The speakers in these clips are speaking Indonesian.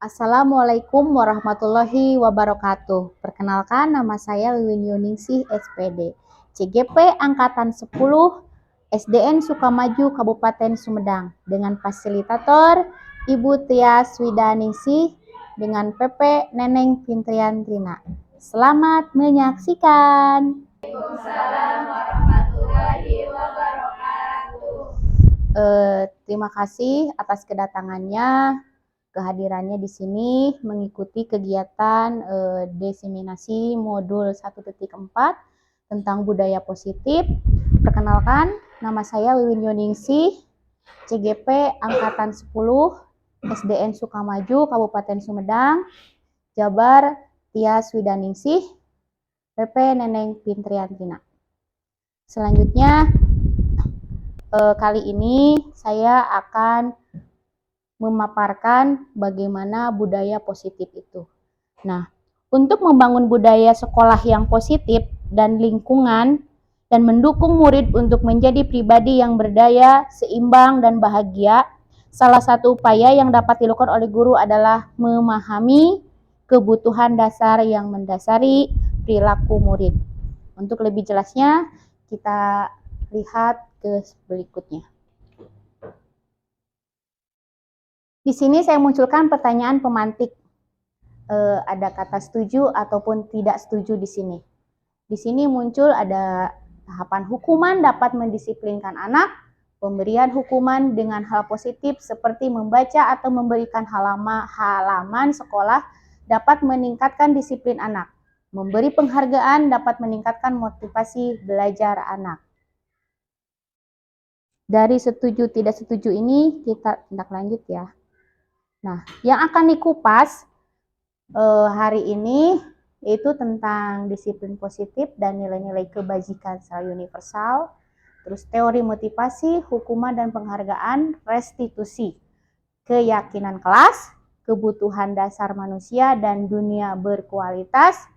Assalamualaikum warahmatullahi wabarakatuh. Perkenalkan, nama saya Wiwin Yuningsih, SPD, CGP Angkatan 10, SDN Sukamaju, Kabupaten Sumedang, dengan fasilitator Ibu Tias Widaningsih dengan PP Neneng Pintrian Trina. Selamat menyaksikan. Waalaikumsalam warahmatullahi wabarakatuh. Terima kasih atas kedatangannya. Kehadirannya di sini mengikuti kegiatan diseminasi modul 1.4 tentang budaya positif. Perkenalkan, nama saya Wiwin Yuningsih, CGP Angkatan 10, SDN Sukamaju, Kabupaten Sumedang, Jabar Tias Widaningsih, PP Neneng Pintrian Trina. Selanjutnya, kali ini saya akan memaparkan bagaimana budaya positif itu. Nah, untuk membangun budaya sekolah yang positif dan lingkungan dan mendukung murid untuk menjadi pribadi yang berdaya, seimbang, dan bahagia, salah satu upaya yang dapat dilakukan oleh guru adalah memahami kebutuhan dasar yang mendasari perilaku murid. Untuk lebih jelasnya, kita lihat ke berikutnya. Di sini saya munculkan pertanyaan pemantik. Ada kata setuju ataupun tidak setuju di sini. Di sini muncul ada tahapan hukuman dapat mendisiplinkan anak, pemberian hukuman dengan hal positif seperti membaca atau memberikan halaman sekolah dapat meningkatkan disiplin anak. Memberi penghargaan dapat meningkatkan motivasi belajar anak. Dari setuju tidak setuju ini kita tindak lanjut ya. Nah, yang akan dikupas hari ini yaitu tentang disiplin positif dan nilai-nilai kebajikan secara universal, terus teori motivasi, hukuman dan penghargaan, restitusi, keyakinan kelas, kebutuhan dasar manusia dan dunia berkualitas,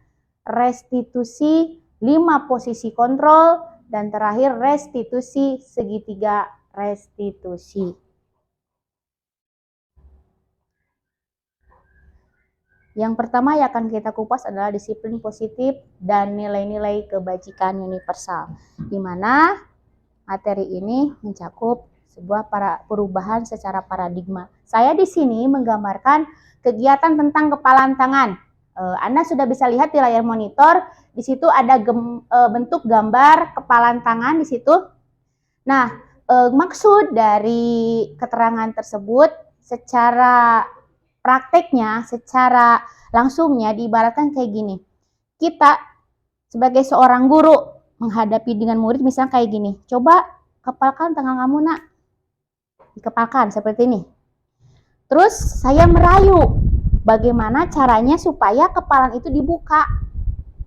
restitusi, 5 posisi kontrol, dan terakhir restitusi segitiga restitusi. Yang pertama yang akan kita kupas adalah disiplin positif dan nilai-nilai kebajikan universal, di mana materi ini mencakup sebuah perubahan secara paradigma. Saya di sini menggambarkan kegiatan tentang kepalan tangan. Anda sudah bisa lihat di layar monitor, di situ ada bentuk gambar kepalan tangan di situ. Nah, maksud dari keterangan tersebut secara prakteknya, secara langsungnya diibaratkan kayak gini. Kita sebagai seorang guru menghadapi dengan murid misalnya kayak gini. Coba kepalkan tangan kamu nak. Dikepalkan seperti ini. Terus saya merayu bagaimana caranya supaya kepalan itu dibuka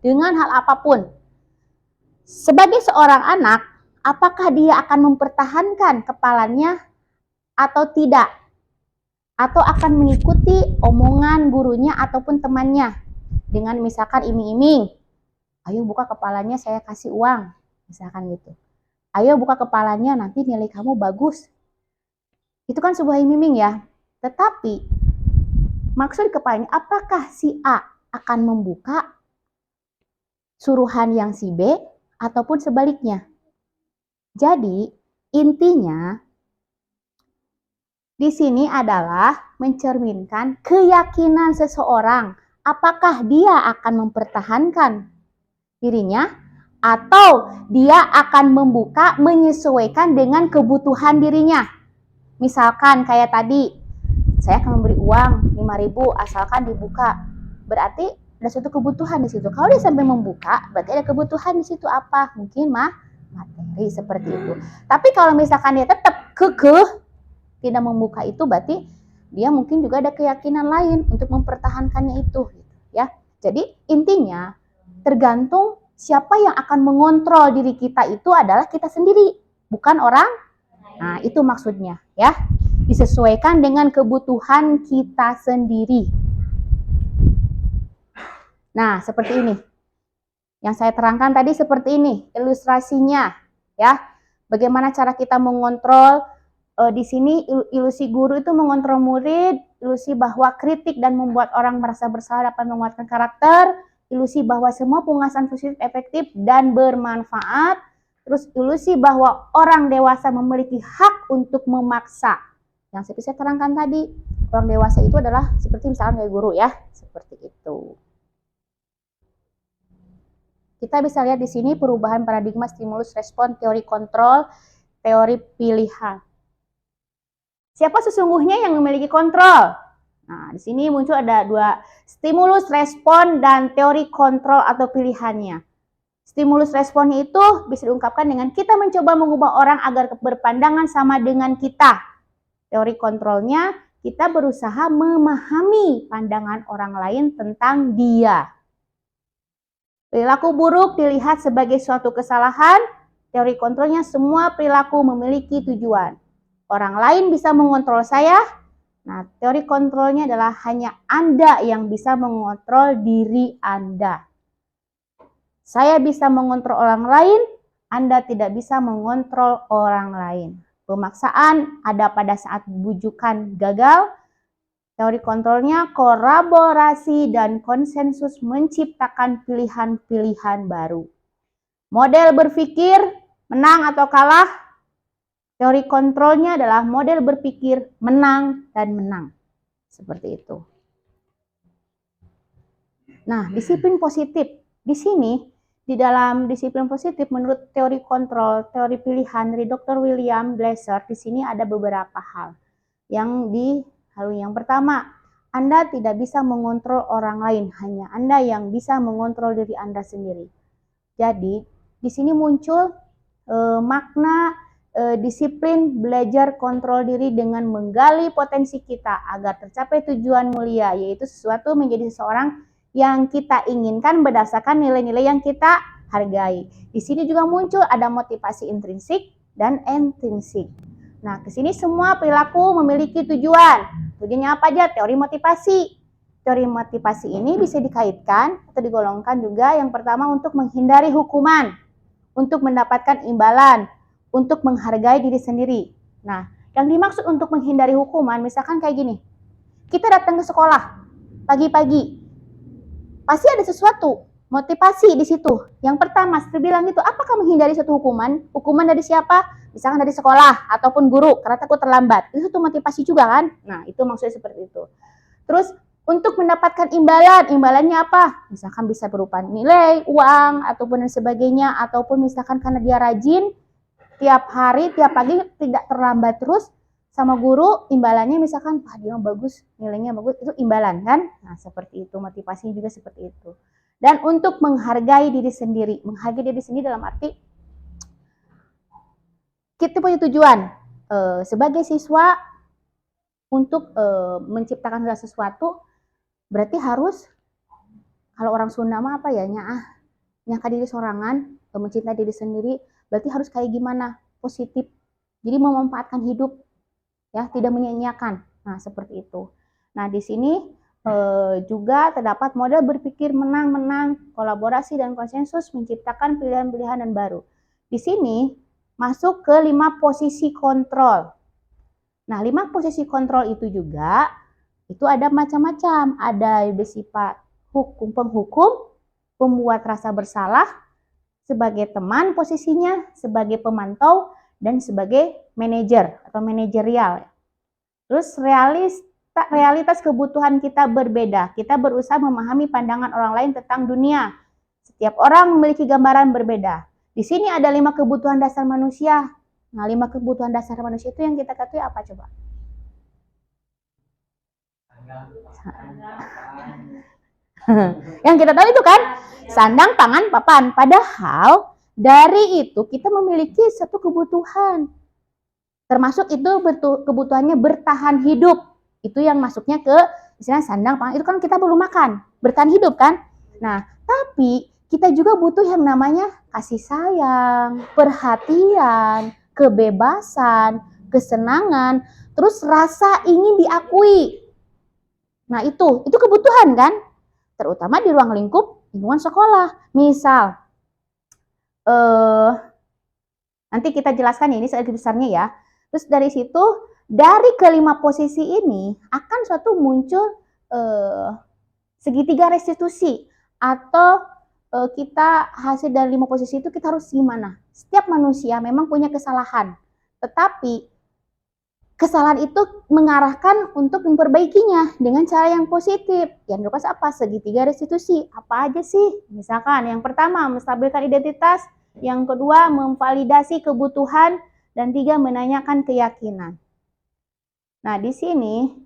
dengan hal apapun. Sebagai seorang anak, apakah dia akan mempertahankan kepalanya atau tidak? Atau akan mengikuti omongan gurunya ataupun temannya dengan misalkan iming-iming, ayo buka kepalanya saya kasih uang, misalkan gitu. Ayo buka kepalanya nanti nilai kamu bagus. Itu kan sebuah iming-iming ya. Tetapi maksud kepalanya, apakah si A akan membuka suruhan yang si B ataupun sebaliknya? Jadi intinya di sini adalah mencerminkan keyakinan seseorang apakah dia akan mempertahankan dirinya atau dia akan membuka menyesuaikan dengan kebutuhan dirinya. Misalkan kayak tadi, saya akan memberi uang 5.000 asalkan dibuka. Berarti ada suatu kebutuhan di situ. Kalau dia sampai membuka, berarti ada kebutuhan di situ apa? Mungkin materi seperti itu. Tapi kalau misalkan dia tetap kekeh tidak membuka itu, berarti dia mungkin juga ada keyakinan lain untuk mempertahankannya itu, ya. Jadi intinya tergantung siapa yang akan mengontrol diri kita itu adalah kita sendiri, bukan orang. Nah, itu maksudnya, ya. Disesuaikan dengan kebutuhan kita sendiri. Nah, seperti ini. Yang saya terangkan tadi seperti ini ilustrasinya, ya. Bagaimana cara kita mengontrol di sini ilusi guru itu mengontrol murid ilusi bahwa kritik dan membuat orang merasa bersalah dapat menguatkan karakter, ilusi bahwa semua penguasaan positif efektif dan bermanfaat, terus ilusi bahwa orang dewasa memiliki hak untuk memaksa. Yang seperti saya terangkan tadi, orang dewasa itu adalah seperti misalnya kayak guru ya, seperti itu. Kita bisa lihat di sini perubahan paradigma stimulus respon, teori kontrol, teori pilihan. Siapa sesungguhnya yang memiliki kontrol? Nah, di sini muncul ada dua, stimulus respon dan teori kontrol atau pilihannya. Stimulus respon itu bisa diungkapkan dengan kita mencoba mengubah orang agar berpandangan sama dengan kita. Teori kontrolnya, kita berusaha memahami pandangan orang lain tentang dia. Perilaku buruk dilihat sebagai suatu kesalahan. Teori kontrolnya, semua perilaku memiliki tujuan. Orang lain bisa mengontrol saya. Nah, teori kontrolnya adalah hanya Anda yang bisa mengontrol diri Anda. Saya bisa mengontrol orang lain, Anda tidak bisa mengontrol orang lain. Pemaksaan ada pada saat bujukan gagal. Teori kontrolnya, kolaborasi dan konsensus menciptakan pilihan-pilihan baru. Model berpikir, menang atau kalah. Teori kontrolnya adalah model berpikir menang dan menang. Seperti itu. Nah, disiplin positif. Di sini, di dalam disiplin positif, menurut teori kontrol, teori pilihan dari Dr. William Glasser, di sini ada beberapa hal yang yang pertama, Anda tidak bisa mengontrol orang lain, hanya Anda yang bisa mengontrol diri Anda sendiri. Jadi, di sini muncul makna disiplin belajar kontrol diri dengan menggali potensi kita agar tercapai tujuan mulia, yaitu sesuatu menjadi seseorang yang kita inginkan berdasarkan nilai-nilai yang kita hargai. Di sini juga muncul ada motivasi intrinsik dan intrinsik. Nah, ke sini semua perilaku memiliki tujuan. Tujuannya apa aja? Teori motivasi. Teori motivasi ini bisa dikaitkan atau digolongkan juga yang pertama untuk menghindari hukuman, untuk mendapatkan imbalan, untuk menghargai diri sendiri. Nah, yang dimaksud untuk menghindari hukuman, misalkan kayak gini. Kita datang ke sekolah pagi-pagi. Pasti ada sesuatu, motivasi di situ. Yang pertama, saya bilang gitu, apakah menghindari suatu hukuman? Hukuman dari siapa? Misalkan dari sekolah ataupun guru karena takut terlambat. Itu satu motivasi juga kan? Nah, itu maksudnya seperti itu. Terus untuk mendapatkan imbalan, imbalannya apa? Misalkan bisa berupa nilai, uang, ataupun dan sebagainya, ataupun misalkan karena dia rajin, tiap hari, tiap pagi tidak terlambat terus sama guru, imbalannya misalkan, dia bagus, nilainya bagus, itu imbalan kan? Nah, seperti itu, motivasinya juga seperti itu. Dan untuk menghargai diri sendiri, menghargai diri sendiri dalam arti, kita punya tujuan sebagai siswa untuk menciptakan sesuatu, berarti harus, kalau orang Sunda mah apa ya, nyaka diri sorangan, mencintai diri sendiri, berarti harus kayak gimana? Positif. Jadi memanfaatkan hidup, ya, tidak menyia-nyiakan. Nah, seperti itu. Nah, di sini juga terdapat model berpikir menang-menang, kolaborasi dan konsensus menciptakan pilihan-pilihan dan baru. Di sini masuk ke 5 posisi kontrol. Nah, 5 posisi kontrol itu juga, itu ada macam-macam. Ada bersifat penghukum, pembuat rasa bersalah, sebagai teman posisinya, sebagai pemantau, dan sebagai manajer atau manajerial. Terus realitas kebutuhan kita berbeda. Kita berusaha memahami pandangan orang lain tentang dunia. Setiap orang memiliki gambaran berbeda. Di sini ada 5 kebutuhan dasar manusia. Nah, 5 kebutuhan dasar manusia itu yang kita ketahui apa coba? Yang kita tahu itu kan sandang, pangan, papan. Padahal dari itu kita memiliki satu kebutuhan. Termasuk itu kebutuhannya bertahan hidup. Itu yang masuknya ke istilah sandang, pangan. Itu kan kita perlu makan, bertahan hidup kan. Nah, tapi kita juga butuh yang namanya kasih sayang, perhatian, kebebasan, kesenangan, terus rasa ingin diakui. Nah, itu kebutuhan kan? Terutama di ruang lingkup lingkungan sekolah. Misal, nanti kita jelaskan ini sedikit besarnya ya. Terus dari situ Dari kelima posisi ini akan suatu muncul segitiga restitusi atau kita hasil dari 5 posisi itu kita harus gimana? Setiap manusia memang punya kesalahan, tetapi kesalahan itu mengarahkan untuk memperbaikinya dengan cara yang positif. Yang dilakukan apa? Segitiga restitusi. Apa aja sih? Misalkan yang pertama menstabilkan identitas, yang kedua memvalidasi kebutuhan, dan tiga menanyakan keyakinan. Nah, di sini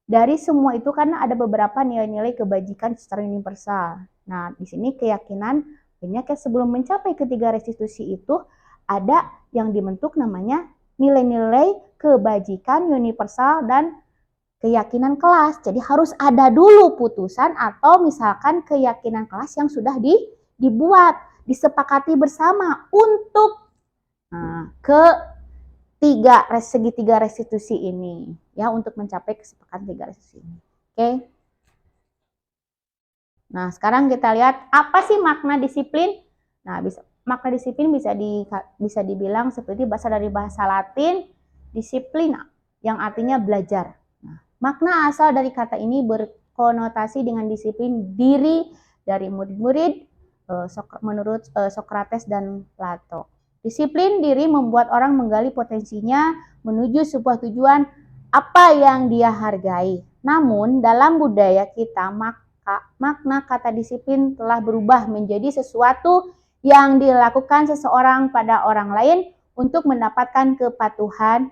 dari semua itu karena ada beberapa nilai-nilai kebajikan secara universal. Nah, di sini keyakinan banyak sebelum mencapai ketiga restitusi itu ada yang dibentuk namanya nilai-nilai kebajikan universal dan keyakinan kelas. Jadi harus ada dulu putusan atau misalkan keyakinan kelas yang sudah dibuat, disepakati bersama untuk segitiga restitusi ini ya, untuk mencapai kesepakatan tiga restitusi ini. Oke. Nah, sekarang kita lihat apa sih makna disiplin. Nah, makna disiplin bisa dibilang seperti dari bahasa Latin disiplina yang artinya belajar. Nah, makna asal dari kata ini berkonotasi dengan disiplin diri dari murid-murid menurut Sokrates dan Plato. Disiplin diri membuat orang menggali potensinya menuju sebuah tujuan apa yang dia hargai. Namun dalam budaya kita makna kata disiplin telah berubah menjadi sesuatu yang dilakukan seseorang pada orang lain untuk mendapatkan kepatuhan.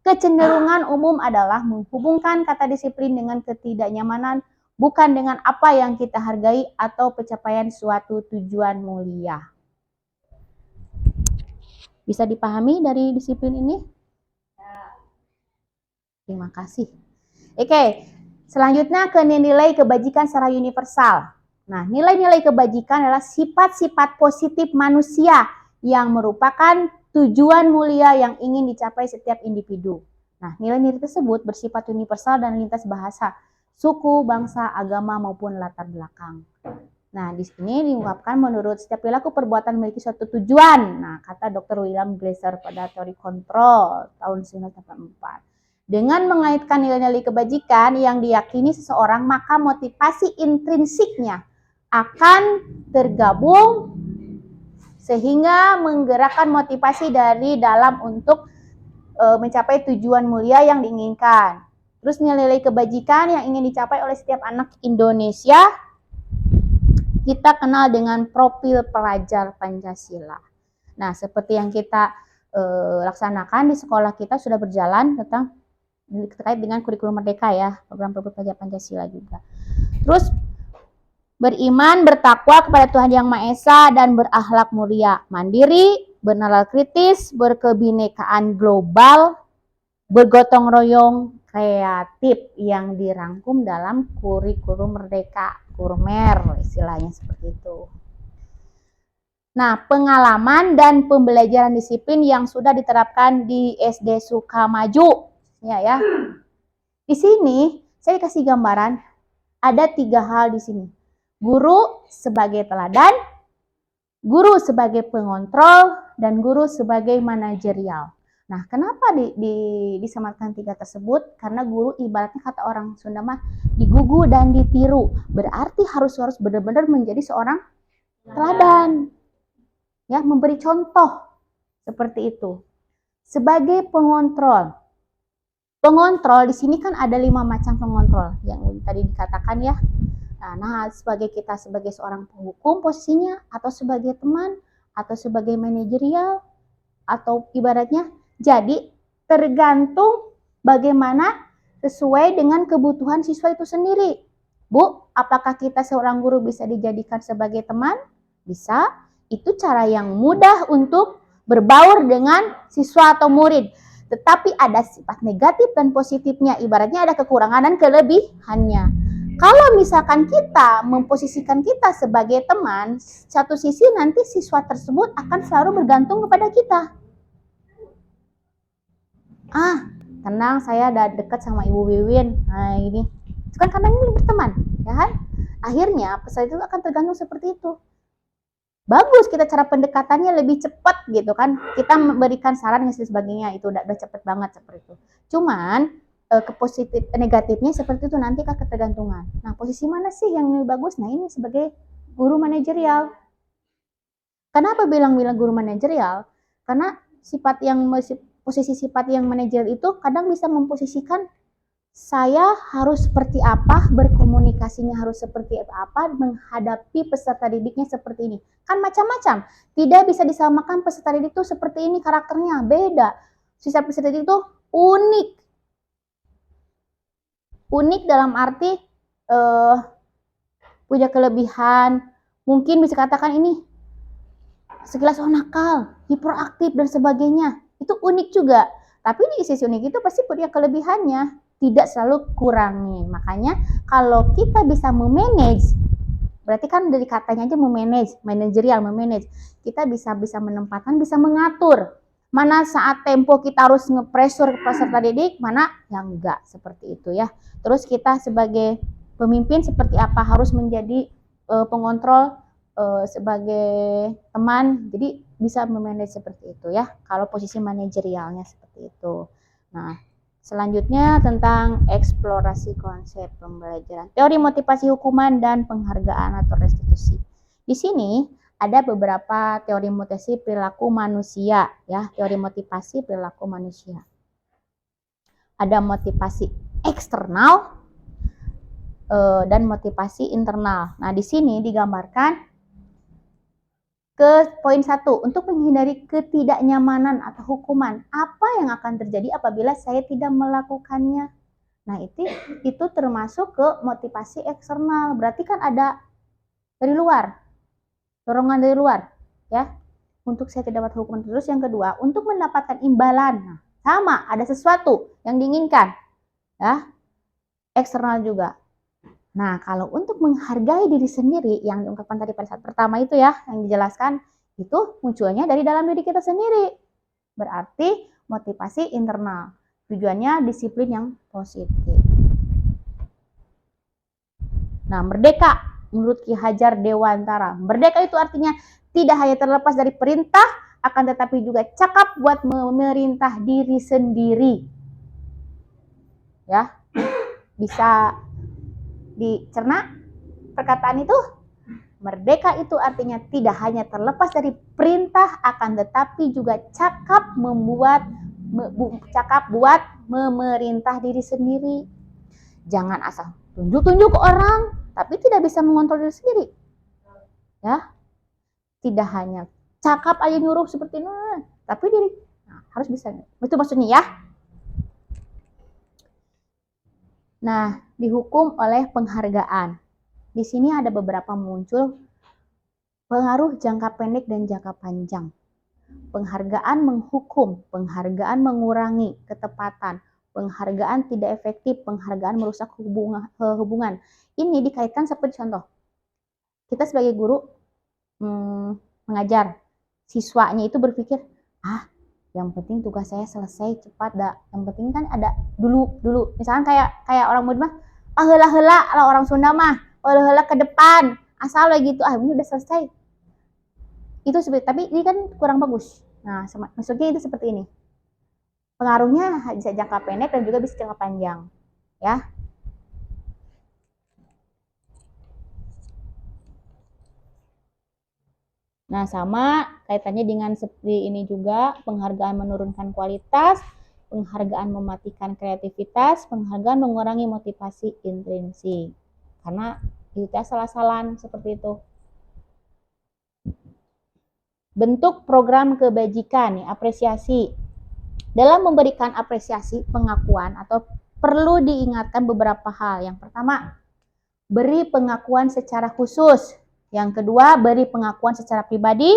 Kecenderungan umum adalah menghubungkan kata disiplin dengan ketidaknyamanan, bukan dengan apa yang kita hargai atau pencapaian suatu tujuan mulia. Bisa dipahami dari disiplin ini? Terima kasih. Oke, selanjutnya ke nilai kebajikan secara universal. Nah, nilai-nilai kebajikan adalah sifat-sifat positif manusia yang merupakan tujuan mulia yang ingin dicapai setiap individu. Nah, nilai-nilai tersebut bersifat universal dan lintas bahasa, suku, bangsa, agama, maupun latar belakang. Nah, di sini diungkapkan menurut setiap perilaku perbuatan memiliki suatu tujuan. Nah, kata Dr. William Glasser pada teori kontrol tahun 1984. Dengan mengaitkan nilai-nilai kebajikan yang diyakini seseorang, maka motivasi intrinsiknya akan tergabung sehingga menggerakkan motivasi dari dalam untuk mencapai tujuan mulia yang diinginkan. Terus nilai-nilai kebajikan yang ingin dicapai oleh setiap anak Indonesia kita kenal dengan profil pelajar Pancasila. Nah, seperti yang kita laksanakan di sekolah kita sudah berjalan tentang terkait dengan kurikulum merdeka ya, program profil pelajar Pancasila juga. Terus beriman, bertakwa kepada Tuhan Yang Maha Esa dan berakhlak mulia, mandiri, bernalar kritis, berkebinekaan global, bergotong royong, kreatif yang dirangkum dalam kurikulum merdeka, kurmer istilahnya seperti itu. Nah, pengalaman dan pembelajaran disiplin yang sudah diterapkan di SD Sukamaju ya. Di sini saya kasih gambaran ada 3 hal di sini. Guru sebagai teladan, guru sebagai pengontrol, dan guru sebagai manajerial. Nah, kenapa disematkan 3 tersebut? Karena guru ibaratnya kata orang Sunda mah digugu dan ditiru. Berarti harus benar-benar menjadi seorang teladan. Ya, memberi contoh seperti itu. Sebagai pengontrol. Pengontrol di sini kan ada 5 macam pengontrol yang tadi dikatakan ya. Nah, kita sebagai seorang penghukum posisinya, atau sebagai teman, atau sebagai manajerial, atau ibaratnya jadi tergantung bagaimana sesuai dengan kebutuhan siswa itu sendiri. Bu, apakah kita seorang guru bisa dijadikan sebagai teman? Bisa. Itu cara yang mudah untuk berbaur dengan siswa atau murid. Tetapi ada sifat negatif dan positifnya. Ibaratnya ada kekurangan dan kelebihannya. Kalau misalkan kita memposisikan kita sebagai teman, satu sisi nanti siswa tersebut akan selalu bergantung kepada kita. Tenang, saya udah dekat sama Ibu Wiwin. Nah, ini. Itu kan karena ini berteman, ya kan? Akhirnya peserta itu akan tergantung seperti itu. bagus kita cara pendekatannya lebih cepat gitu kan, kita memberikan saran dan sebagainya, itu udah cepet banget seperti itu. Cuman ke positif negatifnya seperti itu nanti Kak ketergantungan. Nah, posisi mana sih yang lebih bagus? Nah, ini sebagai guru manajerial. Kenapa bilang guru manajerial? Karena posisi sifat yang manajerial itu kadang bisa memposisikan saya harus seperti apa, berkomunikasinya harus seperti apa, menghadapi peserta didiknya seperti ini. Kan macam-macam. Tidak bisa disamakan peserta didik itu seperti ini karakternya, beda. Sisa peserta didik itu unik. Unik dalam arti punya kelebihan, mungkin bisa katakan ini sekilas nakal, hiperaktif dan sebagainya. Itu unik juga. Tapi di sisi unik itu pasti punya kelebihannya, tidak selalu kurangi. Makanya kalau kita bisa memanage, berarti kan dari katanya aja memanage, manajerial memanage. Kita bisa menempatkan, bisa mengatur. Mana saat tempo kita harus ngepressure peserta didik, mana yang enggak seperti itu ya. Terus kita sebagai pemimpin seperti apa, harus menjadi pengontrol sebagai teman, jadi bisa memanage seperti itu ya, kalau posisi manajerialnya seperti itu. Nah, selanjutnya tentang eksplorasi konsep pembelajaran, teori motivasi hukuman dan penghargaan atau restitusi. Di sini ada beberapa teori motivasi perilaku manusia ya, teori motivasi perilaku manusia. Ada motivasi eksternal dan motivasi internal. Nah, di sini digambarkan ke poin 1, untuk menghindari ketidaknyamanan atau hukuman, apa yang akan terjadi apabila saya tidak melakukannya. Nah, itu termasuk ke motivasi eksternal, berarti kan ada dari luar, dorongan dari luar ya, untuk saya tidak dapat hukuman. Terus yang kedua, untuk mendapatkan imbalan. Nah, sama, ada sesuatu yang diinginkan ya, eksternal juga. Nah, kalau untuk menghargai diri sendiri yang diungkapkan tadi pada saat pertama itu ya, yang dijelaskan, itu munculnya dari dalam diri kita sendiri. Berarti motivasi internal. Tujuannya disiplin yang positif. Nah, merdeka menurut Ki Hajar Dewantara. Merdeka itu artinya tidak hanya terlepas dari perintah, akan tetapi juga cakap buat memerintah diri sendiri. Ya, bisa dicerna perkataan itu. Merdeka itu artinya tidak hanya terlepas dari perintah, akan tetapi juga cakap buat memerintah diri sendiri. Jangan asal tunjuk-tunjuk orang tapi tidak bisa mengontrol diri sendiri ya, tidak hanya cakap aja nyuruh seperti ini, tapi diri harus bisa. Itu maksudnya ya. Nah, dihukum oleh penghargaan. Di sini ada beberapa muncul pengaruh jangka pendek dan jangka panjang. Penghargaan menghukum, penghargaan mengurangi ketepatan, penghargaan tidak efektif, penghargaan merusak hubungan. Ini dikaitkan seperti contoh. Kita sebagai guru mengajar, siswanya itu berpikir, yang penting tugas saya selesai cepat dah. Yang penting kan ada dulu. Misalkan kayak orang muda mah, heula-heula lah orang Sunda mah, heula-heula ke depan. Asal lah gitu, ini udah selesai. Itu seperti, tapi ini kan kurang bagus. Nah, maksudnya itu seperti ini. Pengaruhnya bisa jangka pendek dan juga bisa jangka panjang. Ya. Nah, sama kaitannya dengan seperti ini juga, penghargaan menurunkan kualitas, penghargaan mematikan kreativitas, penghargaan mengurangi motivasi intrinsik. Karena itu salah-salahan seperti itu. Bentuk program kebajikan, apresiasi. Dalam memberikan apresiasi, pengakuan, atau perlu diingatkan beberapa hal. Yang pertama, beri pengakuan secara khusus. Yang kedua, beri pengakuan secara pribadi,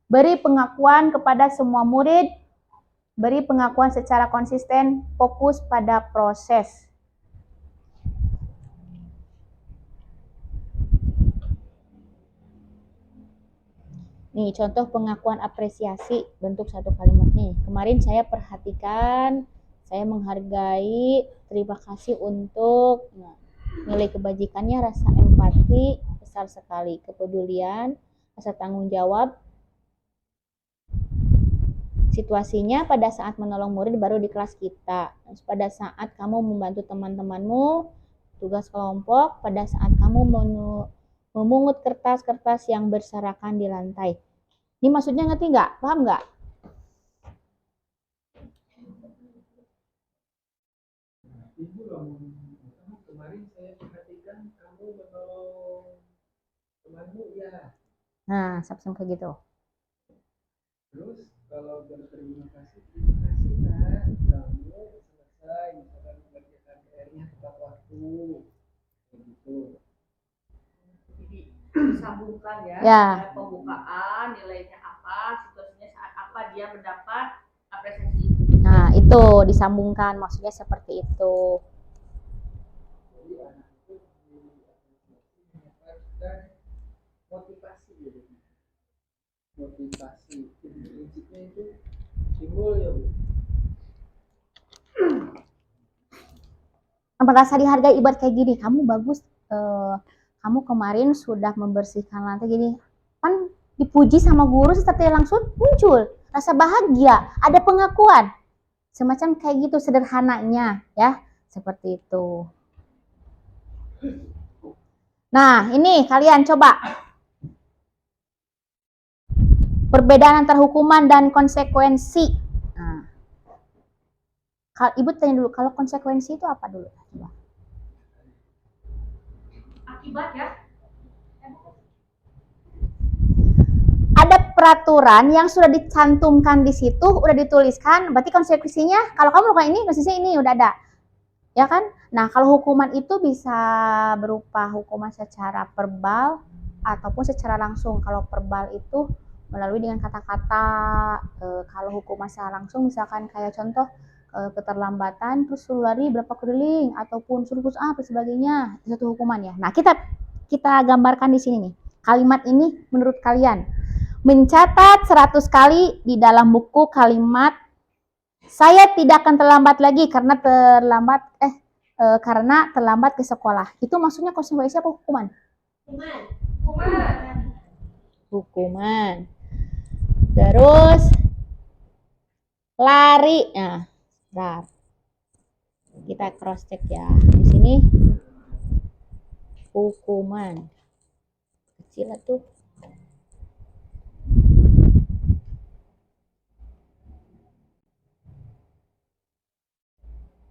beri pengakuan kepada semua murid, beri pengakuan secara konsisten, fokus pada proses. Nih, contoh pengakuan apresiasi bentuk satu kalimat nih. Kemarin saya perhatikan, saya menghargai, terima kasih untuk, nilai kebajikannya, rasa empati besar sekali, kepedulian, rasa tanggung jawab. Situasinya pada saat menolong murid baru di kelas kita. Pada saat kamu membantu teman-temanmu, tugas kelompok, pada saat kamu memungut kertas-kertas yang berserakan di lantai. Ini maksudnya ngerti nggak? Paham nggak? Ibu, kemarin saya perhatikan kamu menolong temanmu ya. Nah, sampai kayak gitu. Terus kalau berterima kasih, terima kasih nak, kamu selesai misalkan mengerjakan PR-nya tepat waktu, begitu. Jadi disambungkan ya. Pembukaan, nilainya apa, situasinya saat apa dia mendapat apresiasi itu. Nah, itu disambungkan, maksudnya seperti itu. Jadi anak itu diapresiasi mendapatkan motivasi gitu. Motivasi prinsipnya itu timbul ya Bu. Merasa dihargai ibarat kayak gini, kamu bagus, kamu kemarin sudah membersihkan lantai gini, kan dipuji sama guru setelah langsung muncul rasa bahagia, ada pengakuan, semacam kayak gitu sederhananya ya, seperti itu. Nah, ini kalian coba perbedaan antara hukuman dan konsekuensi. Nah, Ibu tanya dulu, kalau konsekuensi itu apa dulu? Akibat ya. Ada peraturan yang sudah dicantumkan di situ, udah dituliskan, berarti konsekuensinya kalau kamu melakukan ini, konsekuensinya ini udah ada. Ya kan? Nah, kalau hukuman itu bisa berupa hukuman secara verbal ataupun secara langsung. Kalau verbal itu melalui dengan kata-kata, kalau hukuman secara langsung misalkan kayak contoh keterlambatan terus suruh lari berapa keliling ataupun suruh push up dan sebagainya, itu satu hukuman ya. Nah, kita gambarkan di sini nih. Kalimat ini menurut kalian mencatat 100 kali di dalam buku kalimat saya tidak akan terlambat lagi karena terlambat ke sekolah. Itu maksudnya konsekuensi apa hukuman? Hukuman. Terus lari. Nah, bentar. Kita cross check ya. Di sini hukuman. Kecil tuh.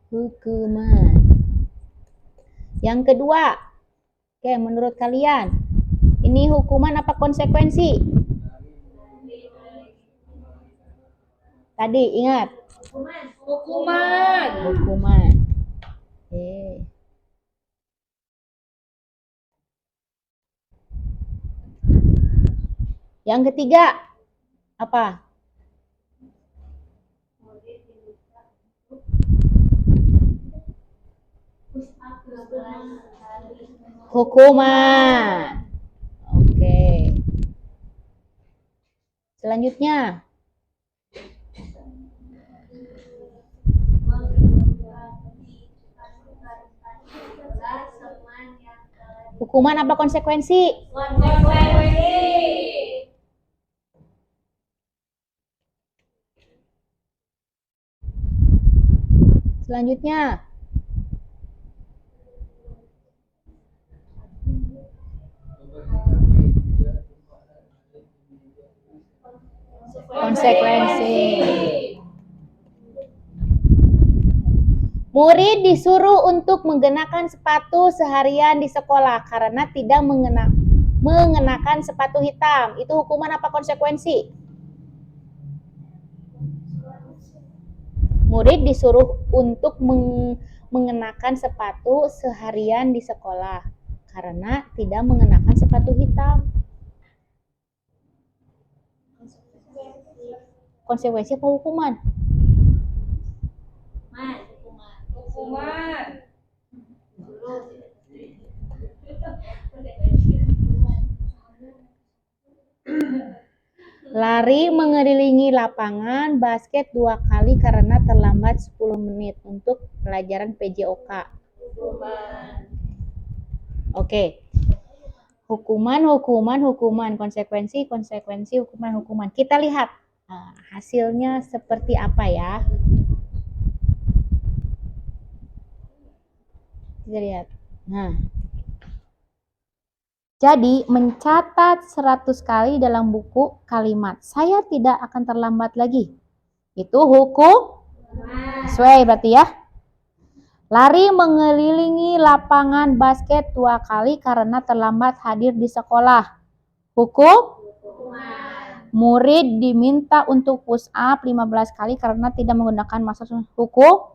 Hukuman. Yang kedua, oke, menurut kalian ini hukuman apa konsekuensi? Tadi ingat? Hukuman. Hukuman. Oke. Yang ketiga apa? Hukuman. Oke. Selanjutnya. Hukuman apa konsekuensi? Konsekuensi. Selanjutnya. Konsekuensi. Murid disuruh untuk mengenakan sepatu seharian di sekolah karena tidak mengenakan sepatu hitam. Itu hukuman apa konsekuensi? Murid disuruh untuk mengenakan sepatu seharian di sekolah karena tidak mengenakan sepatu hitam. Konsekuensi apa hukuman? Hukuman. Lari mengelilingi lapangan basket 2 kali karena terlambat 10 menit untuk pelajaran PJOK. Oke. hukuman, konsekuensi, hukuman. Kita lihat hasilnya seperti apa ya. Kita lihat. Nah, jadi mencatat 100 kali dalam buku kalimat saya tidak akan terlambat lagi. Itu hukum sesuai berarti ya. Lari mengelilingi lapangan basket 2 kali karena terlambat hadir di sekolah. Hukum murid diminta untuk push up 15 kali karena tidak menggunakan masker. Hukum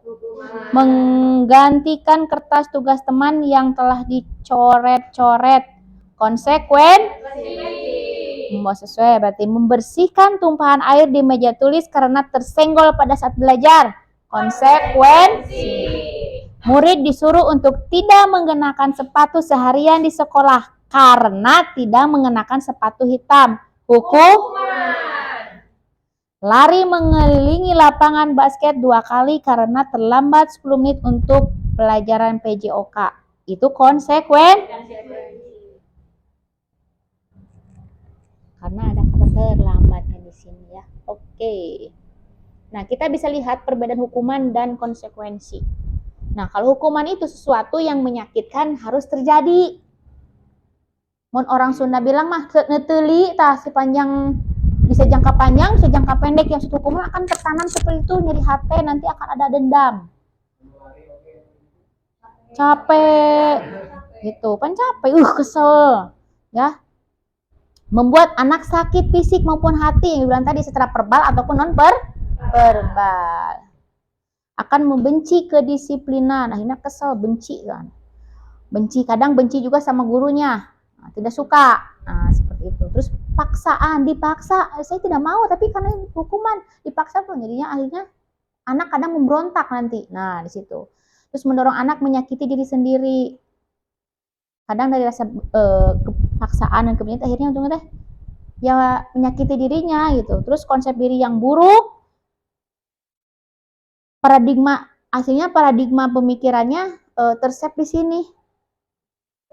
menggantikan kertas tugas teman yang telah dicoret-coret. Konsekuensi. Sesuai berarti membersihkan tumpahan air di meja tulis karena tersenggol pada saat belajar. Konsekuensi. Murid disuruh untuk tidak mengenakan sepatu seharian di sekolah karena tidak mengenakan sepatu hitam. Hukum lari mengelilingi lapangan basket 2 kali karena terlambat 10 menit untuk pelajaran PJOK. Itu konsekuensi. Karena ada kata terlambatnya di sini ya. Oke. Nah, kita bisa lihat perbedaan hukuman dan konsekuensi. Nah, kalau hukuman itu sesuatu yang menyakitkan harus terjadi. Mun orang Sunda bilang mah neteli tah sepanjang bisa jangka panjang, bisa jangka pendek. Yang satu hukuman akan tertanam seperti itu, nyeri hati, nanti akan ada dendam. Capek. Gitu, kan capek, kesel. Ya. Membuat anak sakit fisik maupun hati yang dibilang tadi secara verbal ataupun non verbal. Akan membenci kedisiplinan, akhirnya kesel, benci kan. Kadang benci juga sama gurunya. Tidak suka. Seperti itu. Terus paksaan, dipaksa, saya tidak mau tapi karena hukuman dipaksa tuh jadinya akhirnya anak kadang memberontak nanti. Nah, di situ. Terus mendorong anak menyakiti diri sendiri. Kadang dari rasa kepaksaan dan kebencian akhirnya ujungnya ya menyakiti dirinya gitu. Terus konsep diri yang buruk, paradigma pemikirannya tersep di sini.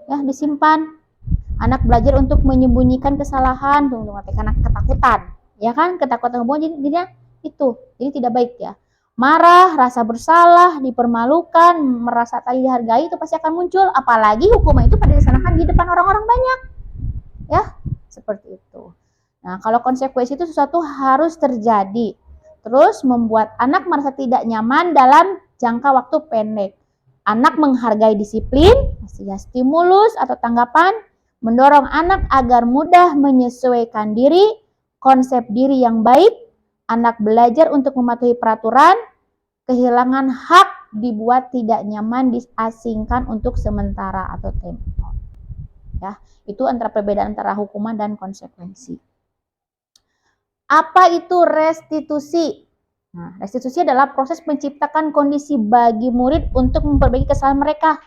Ya, disimpan. Anak belajar untuk menyembunyikan kesalahan, karena ketakutan. Ya kan? Ketakutan jadinya itu. Jadi tidak baik ya. Marah, rasa bersalah, dipermalukan, merasa tak dihargai itu pasti akan muncul. Apalagi hukuman itu pada dilaksanakan di depan orang-orang banyak. Ya, seperti itu. Nah, kalau konsekuensi itu sesuatu harus terjadi. Terus membuat anak merasa tidak nyaman dalam jangka waktu pendek. Anak menghargai disiplin, stimulus atau tanggapan, mendorong anak agar mudah menyesuaikan diri, konsep diri yang baik, anak belajar untuk mematuhi peraturan, kehilangan hak dibuat tidak nyaman diasingkan untuk sementara atau tempo. Ya, itu antara perbedaan antara hukuman dan konsekuensi. Apa itu restitusi? Nah, restitusi adalah proses menciptakan kondisi bagi murid untuk memperbaiki kesalahan mereka.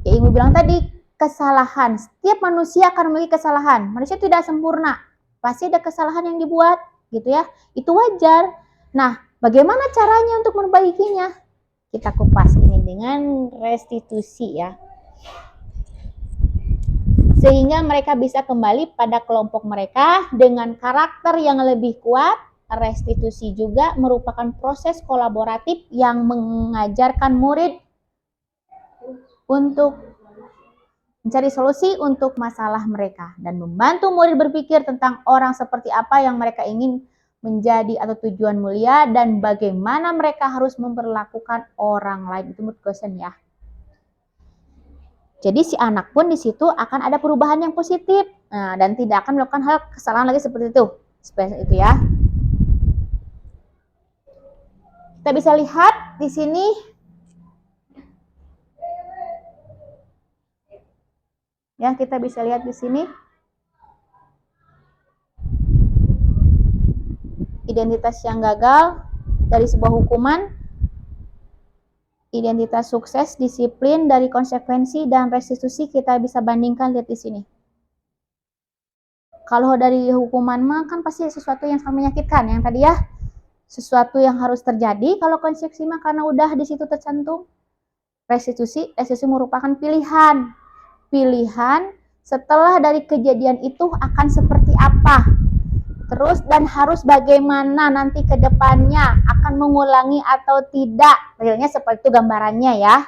Ya, Ibu bilang tadi, kesalahan. Setiap manusia akan memiliki kesalahan. Manusia tidak sempurna. Pasti ada kesalahan yang dibuat, gitu ya. Itu wajar. Nah, bagaimana caranya untuk memperbaikinya? Kita kupas ini dengan restitusi ya. Sehingga mereka bisa kembali pada kelompok mereka dengan karakter yang lebih kuat. Restitusi juga merupakan proses kolaboratif yang mengajarkan murid untuk mencari solusi untuk masalah mereka dan membantu murid berpikir tentang orang seperti apa yang mereka ingin menjadi atau tujuan mulia dan bagaimana mereka harus memperlakukan orang lain. Itu menurut question ya. Jadi si anak pun di situ akan ada perubahan yang positif, dan tidak akan melakukan hal kesalahan lagi seperti itu. Seperti itu ya. Kita bisa lihat di sini. Ya, kita bisa lihat di sini. Identitas yang gagal dari sebuah hukuman, identitas sukses, disiplin dari konsekuensi dan restitusi kita bisa bandingkan, lihat di sini. Kalau dari hukuman mah kan pasti sesuatu yang sangat menyakitkan, yang tadi ya sesuatu yang harus terjadi. Kalau konsekuensi mah karena udah di situ tercantum. Restitusi merupakan pilihan setelah dari kejadian itu akan seperti apa, terus dan harus bagaimana nanti ke depannya, akan mengulangi atau tidak. Realnya seperti itu gambarannya ya.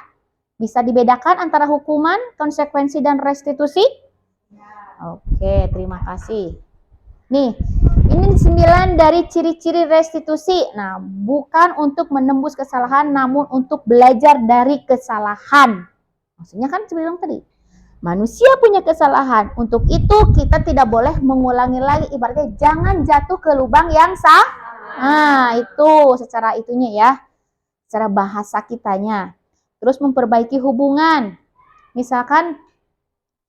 Bisa dibedakan antara hukuman, konsekuensi, dan restitusi? Oke, terima kasih. Nih, ini 9 dari ciri-ciri restitusi. Nah, bukan untuk menembus kesalahan, namun untuk belajar dari kesalahan. Maksudnya kan sebelum tadi, manusia punya kesalahan. Untuk itu kita tidak boleh mengulangi lagi. Ibaratnya jangan jatuh ke lubang yang sama. Nah, itu secara itunya ya. Secara bahasa kitanya. Terus memperbaiki hubungan. Misalkan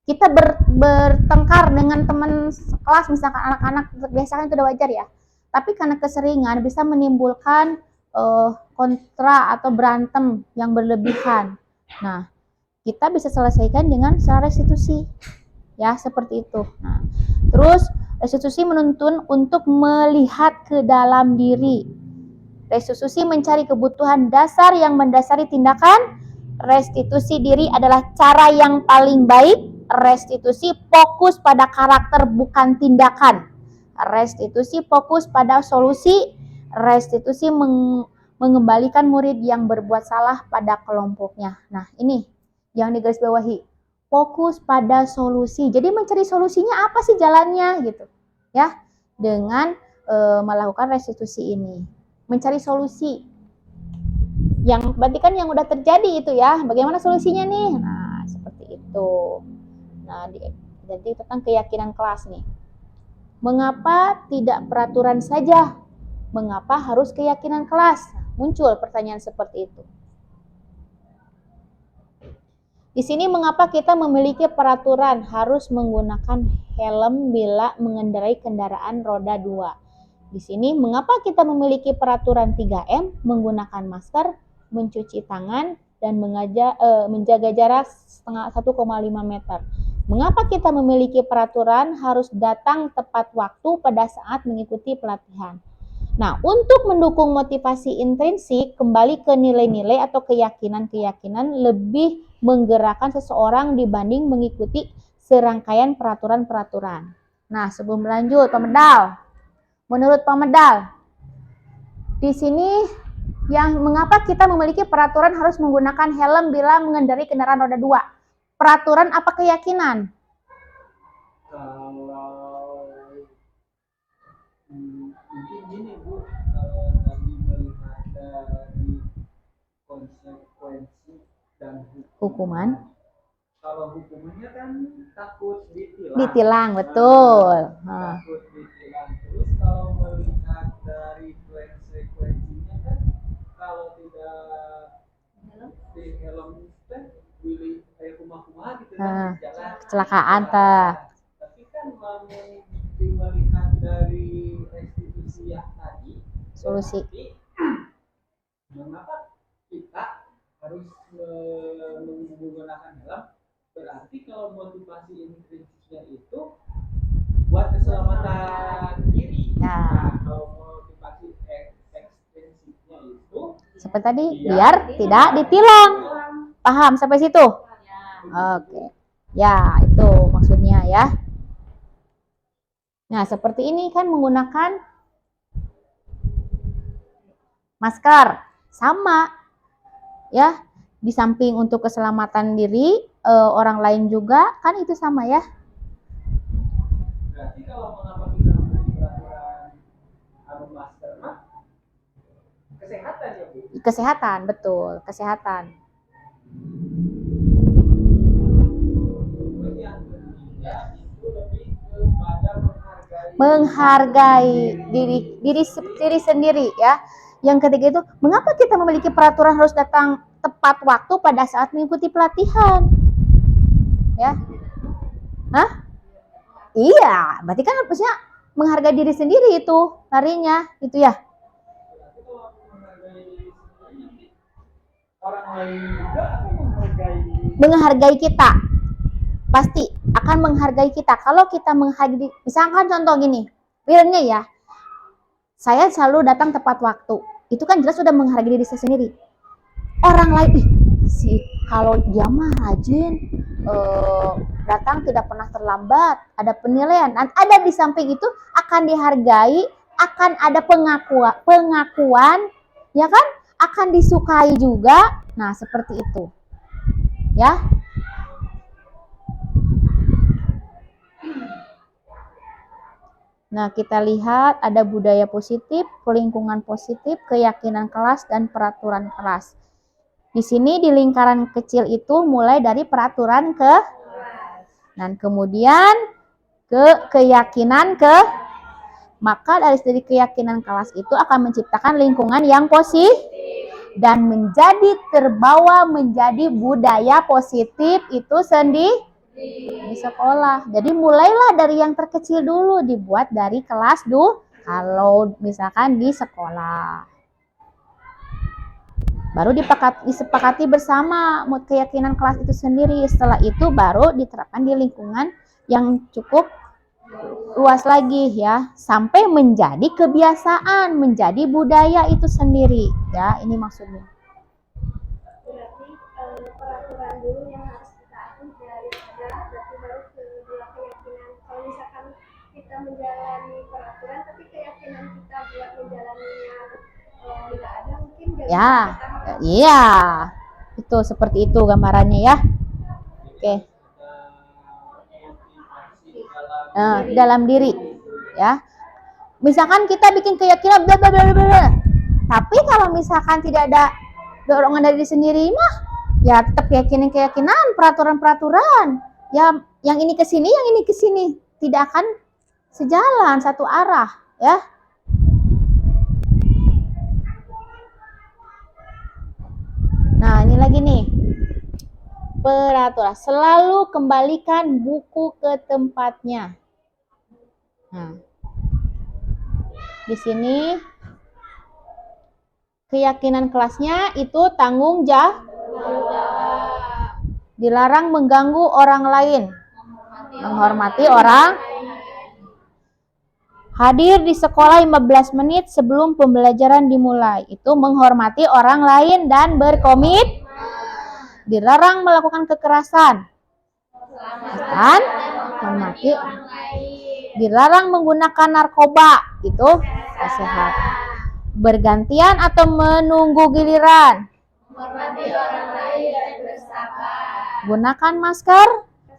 kita bertengkar dengan teman kelas, misalkan anak-anak, biasanya itu udah wajar ya. Tapi karena keseringan bisa menimbulkan kontra atau berantem yang berlebihan. Nah, kita bisa selesaikan dengan secara restitusi. Ya, seperti itu. Nah, terus restitusi menuntun untuk melihat ke dalam diri. Restitusi mencari kebutuhan dasar yang mendasari tindakan. Restitusi diri adalah cara yang paling baik. Restitusi fokus pada karakter bukan tindakan. Restitusi fokus pada solusi. Restitusi mengembalikan murid yang berbuat salah pada kelompoknya. Nah, ini yang digarisbawahi. Fokus pada solusi. Jadi mencari solusinya apa sih jalannya gitu. Ya, dengan melakukan restitusi ini. Mencari solusi. Yang berarti kan yang udah terjadi itu ya. Bagaimana solusinya nih? Nah, seperti itu. Nah, jadi tentang keyakinan kelas nih. Mengapa tidak peraturan saja? Mengapa harus keyakinan kelas? Muncul pertanyaan seperti itu. Di sini mengapa kita memiliki peraturan harus menggunakan helm bila mengendarai kendaraan roda 2? Di sini mengapa kita memiliki peraturan 3M, menggunakan masker, mencuci tangan, dan menjaga jarak 1,5 meter? Mengapa kita memiliki peraturan harus datang tepat waktu pada saat mengikuti pelatihan? Nah, untuk mendukung motivasi intrinsik, kembali ke nilai-nilai atau keyakinan-keyakinan lebih menggerakkan seseorang dibanding mengikuti serangkaian peraturan-peraturan. Nah, sebelum lanjut, Pak Medal. Menurut Pak Medal, di sini yang mengapa kita memiliki peraturan harus menggunakan helm bila mengendarai kendaraan roda 2? Peraturan apa keyakinan? Kalau mungkin gini Bu, kalau tadi melihat dari konsekuensi dan Hukuman. Kalau hukumannya kan takut ditilang. Ditilang, betul. Takut ditilang. Terus kalau melihat dari konsekuensinya kan, kalau tidak di helm pilih kayak kumah-kumah gitu kan, jalan Kecelakaan ta. tapi kan melihat dari restitusi yang tadi Solusi. mengapa kita harus menggunakan helm? Berarti kalau motivasi intrinsiknya itu buat keselamatan diri. Nah, kalau motivasi ekstrinsiknya itu Seperti tadi, biar tidak ditilang. Paham sampai situ? Oke. Ya, itu maksudnya ya. Nah, seperti ini kan menggunakan masker. Sama. Ya, di samping untuk keselamatan diri, orang lain juga, kan itu sama ya. berarti kalau mengapa kita memiliki peraturan harus masker mah kesehatan ya Bu? Kesehatan, betul. Kesehatan. Terus yang ketiga itu lebih kepada Menghargai diri sendiri ya. Yang ketiga itu, mengapa kita memiliki peraturan harus datang tepat waktu pada saat mengikuti pelatihan? Ya. Hah? Iya, berarti kan harusnya menghargai diri sendiri itu larinya, itu ya. orang lain juga akan menghargai. Menghargai kita. Pasti akan menghargai kita. Kalau kita menghargai, misalkan contoh gini, realnya ya, saya selalu datang tepat waktu. Itu kan jelas sudah menghargai diri saya sendiri. Orang lain, kalau dia mah rajin, datang tidak pernah terlambat, ada penilaian, dan ada di samping itu akan dihargai, akan ada pengakuan, ya kan? Akan disukai juga. Nah, seperti itu. Ya. Nah, kita lihat ada budaya positif, lingkungan positif, keyakinan kelas, dan peraturan kelas. Di sini di lingkaran kecil itu mulai dari peraturan dan kemudian keyakinan maka dari keyakinan kelas itu akan menciptakan lingkungan yang positif dan menjadi terbawa menjadi budaya positif itu sendiri di sekolah. Jadi mulailah dari yang terkecil dulu, dibuat dari kelas dulu kalau misalkan di sekolah. Baru disepakati bersama keyakinan kelas itu sendiri. Setelah itu baru diterapkan di lingkungan yang cukup luas lagi ya, sampai menjadi kebiasaan, menjadi budaya itu sendiri ya. Ini maksudnya. Berarti peraturan dulu yang harus kita atur dari adalah berarti baru kedua keyakinan. Kalau misalkan kita menjalani peraturan tapi keyakinan kita buat menjalaninya tidak ada, mungkin gak Ya, bisa iya, itu seperti itu gambarannya ya. Oke. Dalam diri, ya. Misalkan kita bikin keyakinan, bla bla bla bla, tapi kalau misalkan tidak ada dorongan dari diri sendiri mah, ya tetap keyakinan, peraturan, ya yang ini ke sini, yang ini ke sini, tidak akan sejalan satu arah, ya. Nah, ini lagi nih. Peraturan. Selalu kembalikan buku ke tempatnya. Nah, di sini keyakinan kelasnya itu tanggung jawab. Dilarang mengganggu orang lain. Menghormati orang. Hadir di sekolah 15 menit sebelum pembelajaran dimulai. Itu menghormati orang lain dan berkomit. Dilarang melakukan kekerasan. Dan menghormati. Dilarang menggunakan narkoba. Itu sehat. Bergantian atau menunggu giliran. menghormati orang lain dan bersabar. Gunakan masker.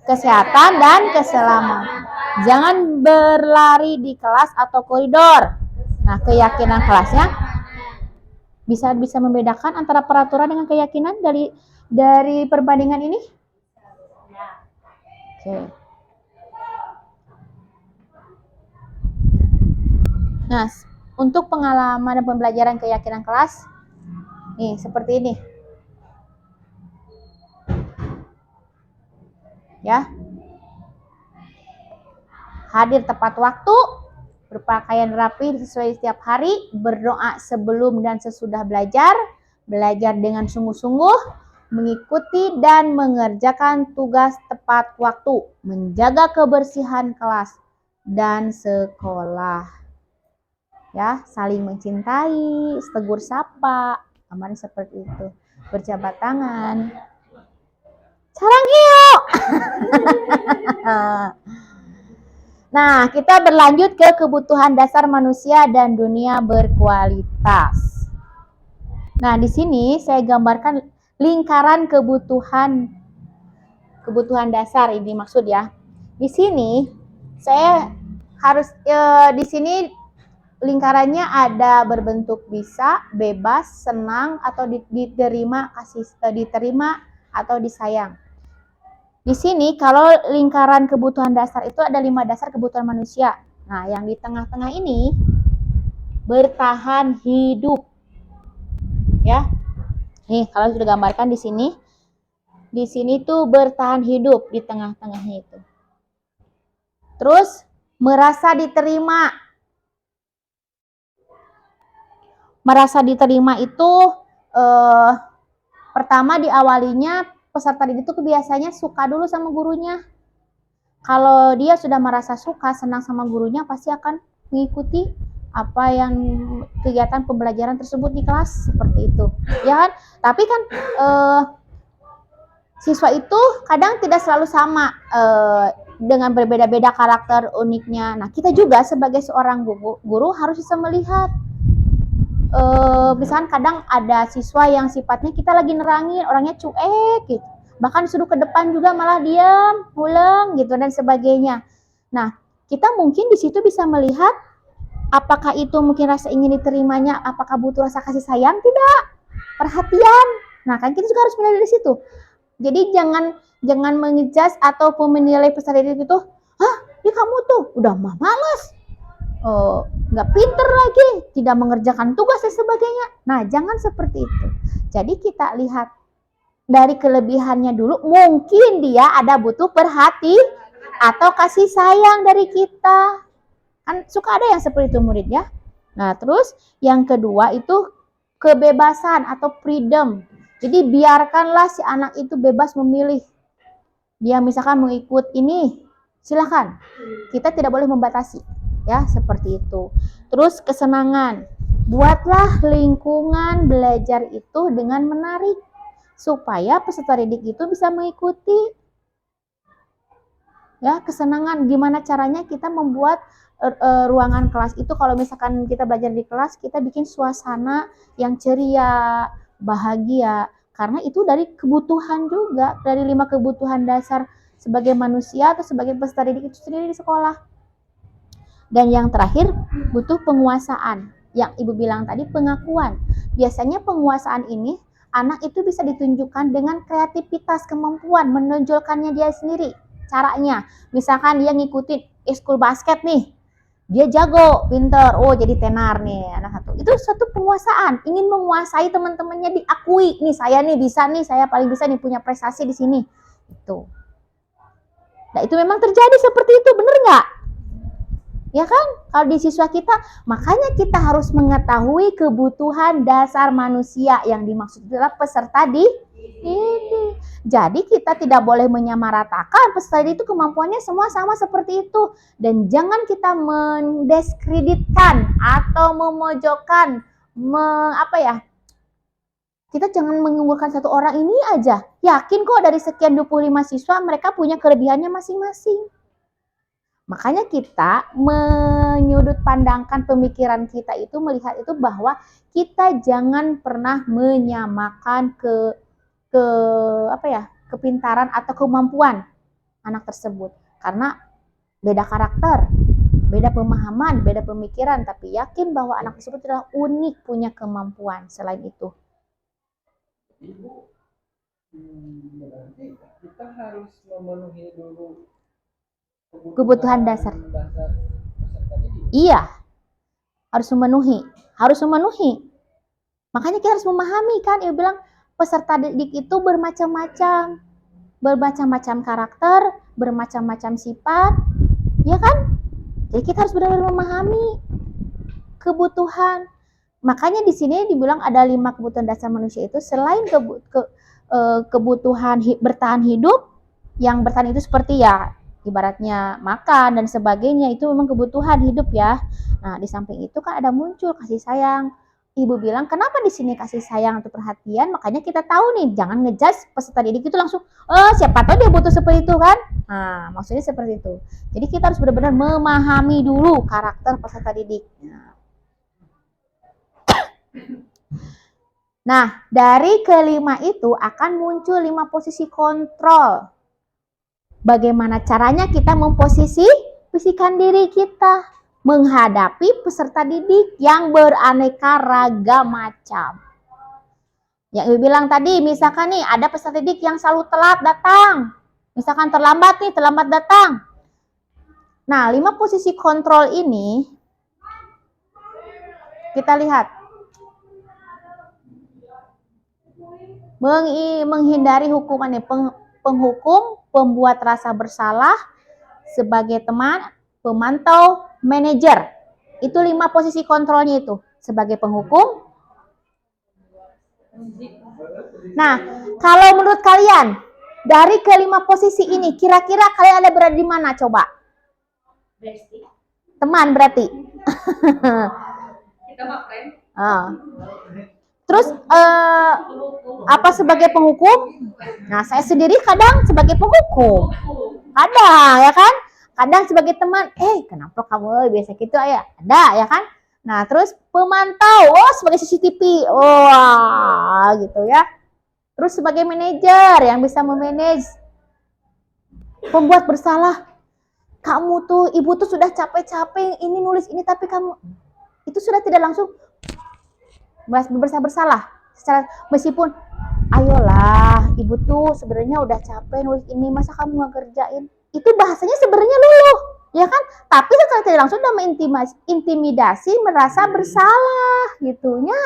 Kesehatan dan keselamatan. Jangan berlari di kelas atau koridor. Nah, keyakinan kelasnya bisa membedakan antara peraturan dengan keyakinan dari perbandingan ini? Oke. Nah, untuk pengalaman dan pembelajaran keyakinan kelas, nih seperti ini. Ya. Hadir tepat waktu, berpakaian rapi sesuai setiap hari, berdoa sebelum dan sesudah belajar dengan sungguh-sungguh, mengikuti dan mengerjakan tugas tepat waktu, menjaga kebersihan kelas dan sekolah. Ya, saling mencintai, tegur sapa, aman seperti itu. Berjabat tangan. Sarang yuk. Nah, kita berlanjut ke kebutuhan dasar manusia dan dunia berkualitas. Nah, di sini saya gambarkan lingkaran kebutuhan dasar ini maksud ya. Di sini saya harus di sini lingkarannya ada berbentuk bisa, bebas, senang atau diterima atau disayang. Di sini kalau lingkaran kebutuhan dasar itu ada 5 dasar kebutuhan manusia. Nah, yang di tengah-tengah ini bertahan hidup. Ya. Nih, kalau sudah gambarkan di sini. Di sini tuh bertahan hidup di tengah-tengahnya itu. Terus merasa diterima. Merasa diterima itu pertama diawalinya peserta didik itu biasanya suka dulu sama gurunya. Kalau dia sudah merasa suka, senang sama gurunya, pasti akan mengikuti apa yang kegiatan pembelajaran tersebut di kelas seperti itu. Ya kan? Tapi kan siswa itu kadang tidak selalu sama, dengan berbeda-beda karakter uniknya. Nah, kita juga sebagai seorang guru harus bisa melihat, misalkan kadang ada siswa yang sifatnya kita lagi nerangin, orangnya cuek gitu. Bahkan disuruh ke depan juga malah diam, pulang gitu dan sebagainya. Nah, kita mungkin di situ bisa melihat apakah itu mungkin rasa ingin diterimanya, apakah butuh rasa kasih sayang, tidak, perhatian. Nah, kan kita juga harus melihat dari situ. Jadi jangan mengejudge ataupun menilai peserta didik itu, ya kamu tuh udah malas, nggak pinter lagi, tidak mengerjakan tugas dan sebagainya. Nah, jangan seperti itu. Jadi kita lihat dari kelebihannya dulu, mungkin dia ada butuh perhatian atau kasih sayang dari kita. Kan suka ada yang seperti itu murid ya. Nah, terus yang kedua itu kebebasan atau freedom. Jadi biarkanlah si anak itu bebas memilih. Dia misalkan mau ikut ini, silakan. Kita tidak boleh membatasi, ya seperti itu. Terus kesenangan. Buatlah lingkungan belajar itu dengan menarik supaya peserta didik itu bisa mengikuti. Ya, kesenangan. Gimana caranya kita membuat ruangan kelas itu, kalau misalkan kita belajar di kelas, kita bikin suasana yang ceria, bahagia, karena itu dari kebutuhan juga, dari 5 kebutuhan dasar sebagai manusia atau sebagai peserta didik itu sendiri di sekolah. Dan yang terakhir, butuh penguasaan. Yang Ibu bilang tadi, pengakuan. Biasanya penguasaan ini, anak itu bisa ditunjukkan dengan kreativitas, kemampuan, menonjolkannya dia sendiri. Caranya, misalkan dia ngikutin ekskul basket nih, dia jago, pinter, jadi tenar nih anak satu. Itu suatu penguasaan, ingin menguasai teman-temannya, diakui, nih saya nih bisa nih, saya paling bisa nih, punya prestasi di sini. Itu. Nah, itu memang terjadi seperti itu, bener nggak? Ya kan? Kalau di siswa kita, makanya kita harus mengetahui kebutuhan dasar manusia, yang dimaksud adalah peserta didik. Jadi kita tidak boleh menyamaratakan peserta didik itu kemampuannya semua sama seperti itu, dan jangan kita mendiskreditkan atau memojokkan, kita jangan mengunggulkan satu orang ini aja. Yakin kok dari sekian 25 siswa mereka punya kelebihannya masing-masing. Makanya kita menyudut pandangkan pemikiran kita itu, melihat itu bahwa kita jangan pernah menyamakan kepintaran atau kemampuan anak tersebut, karena beda karakter, beda pemahaman, beda pemikiran, tapi yakin bahwa anak tersebut adalah unik, punya kemampuan selain itu. Ibu, berarti kita harus memenuhi dulu kebutuhan dasar peserta didik. Iya, harus memenuhi. Makanya kita harus memahami kan, Ibu bilang peserta didik itu bermacam-macam karakter, bermacam-macam sifat, ya kan? Jadi kita harus benar-benar memahami kebutuhan. Makanya di sini dibilang ada 5 kebutuhan dasar manusia itu, selain kebutuhan bertahan hidup, yang bertahan itu seperti ya ibaratnya makan dan sebagainya, itu memang kebutuhan hidup ya. Nah, di samping itu kan ada muncul kasih sayang. Ibu bilang kenapa di sini kasih sayang atau perhatian? Makanya kita tahu nih, jangan ngejudge peserta didik itu langsung, siapa tahu dia butuh seperti itu kan? Nah, maksudnya seperti itu. Jadi kita harus benar-benar memahami dulu karakter peserta didik. Nah, dari kelima itu akan muncul 5 posisi kontrol. Bagaimana caranya kita memposisikan diri kita menghadapi peserta didik yang beraneka ragam macam. Yang Ibu bilang tadi, misalkan nih ada peserta didik yang selalu telat datang. Misalkan terlambat datang. Nah, 5 posisi kontrol ini kita lihat. Menghindari hukuman nih, penghukum, pembuat rasa bersalah, sebagai teman, pemantau, manajer. Itu 5 posisi kontrolnya itu. Sebagai penghukum. Nah, kalau menurut kalian, dari ke-5 posisi ini, kira-kira kalian ada berada di mana? Coba. Teman berarti. Kita mah friend. Terus apa sebagai penghukum? Nah, saya sendiri kadang sebagai penghukum. Kadang ya kan? Kadang sebagai teman, kenapa kamu biasa gitu ya? Ada ya kan? Nah, terus pemantau, sebagai CCTV. Wah, gitu ya. Terus sebagai manajer yang bisa memanage. Pembuat bersalah. Kamu tuh, ibu tuh sudah capek-capek ini nulis ini, tapi kamu itu sudah tidak langsung bersalah. Secara meskipun ayolah, ibu tuh sebenarnya udah capek nulis ini, masa kamu nggak kerjain? Itu bahasanya sebenarnya luluh, ya kan? Tapi secara tidak langsung udah intimidasi, merasa bersalah, gitunya.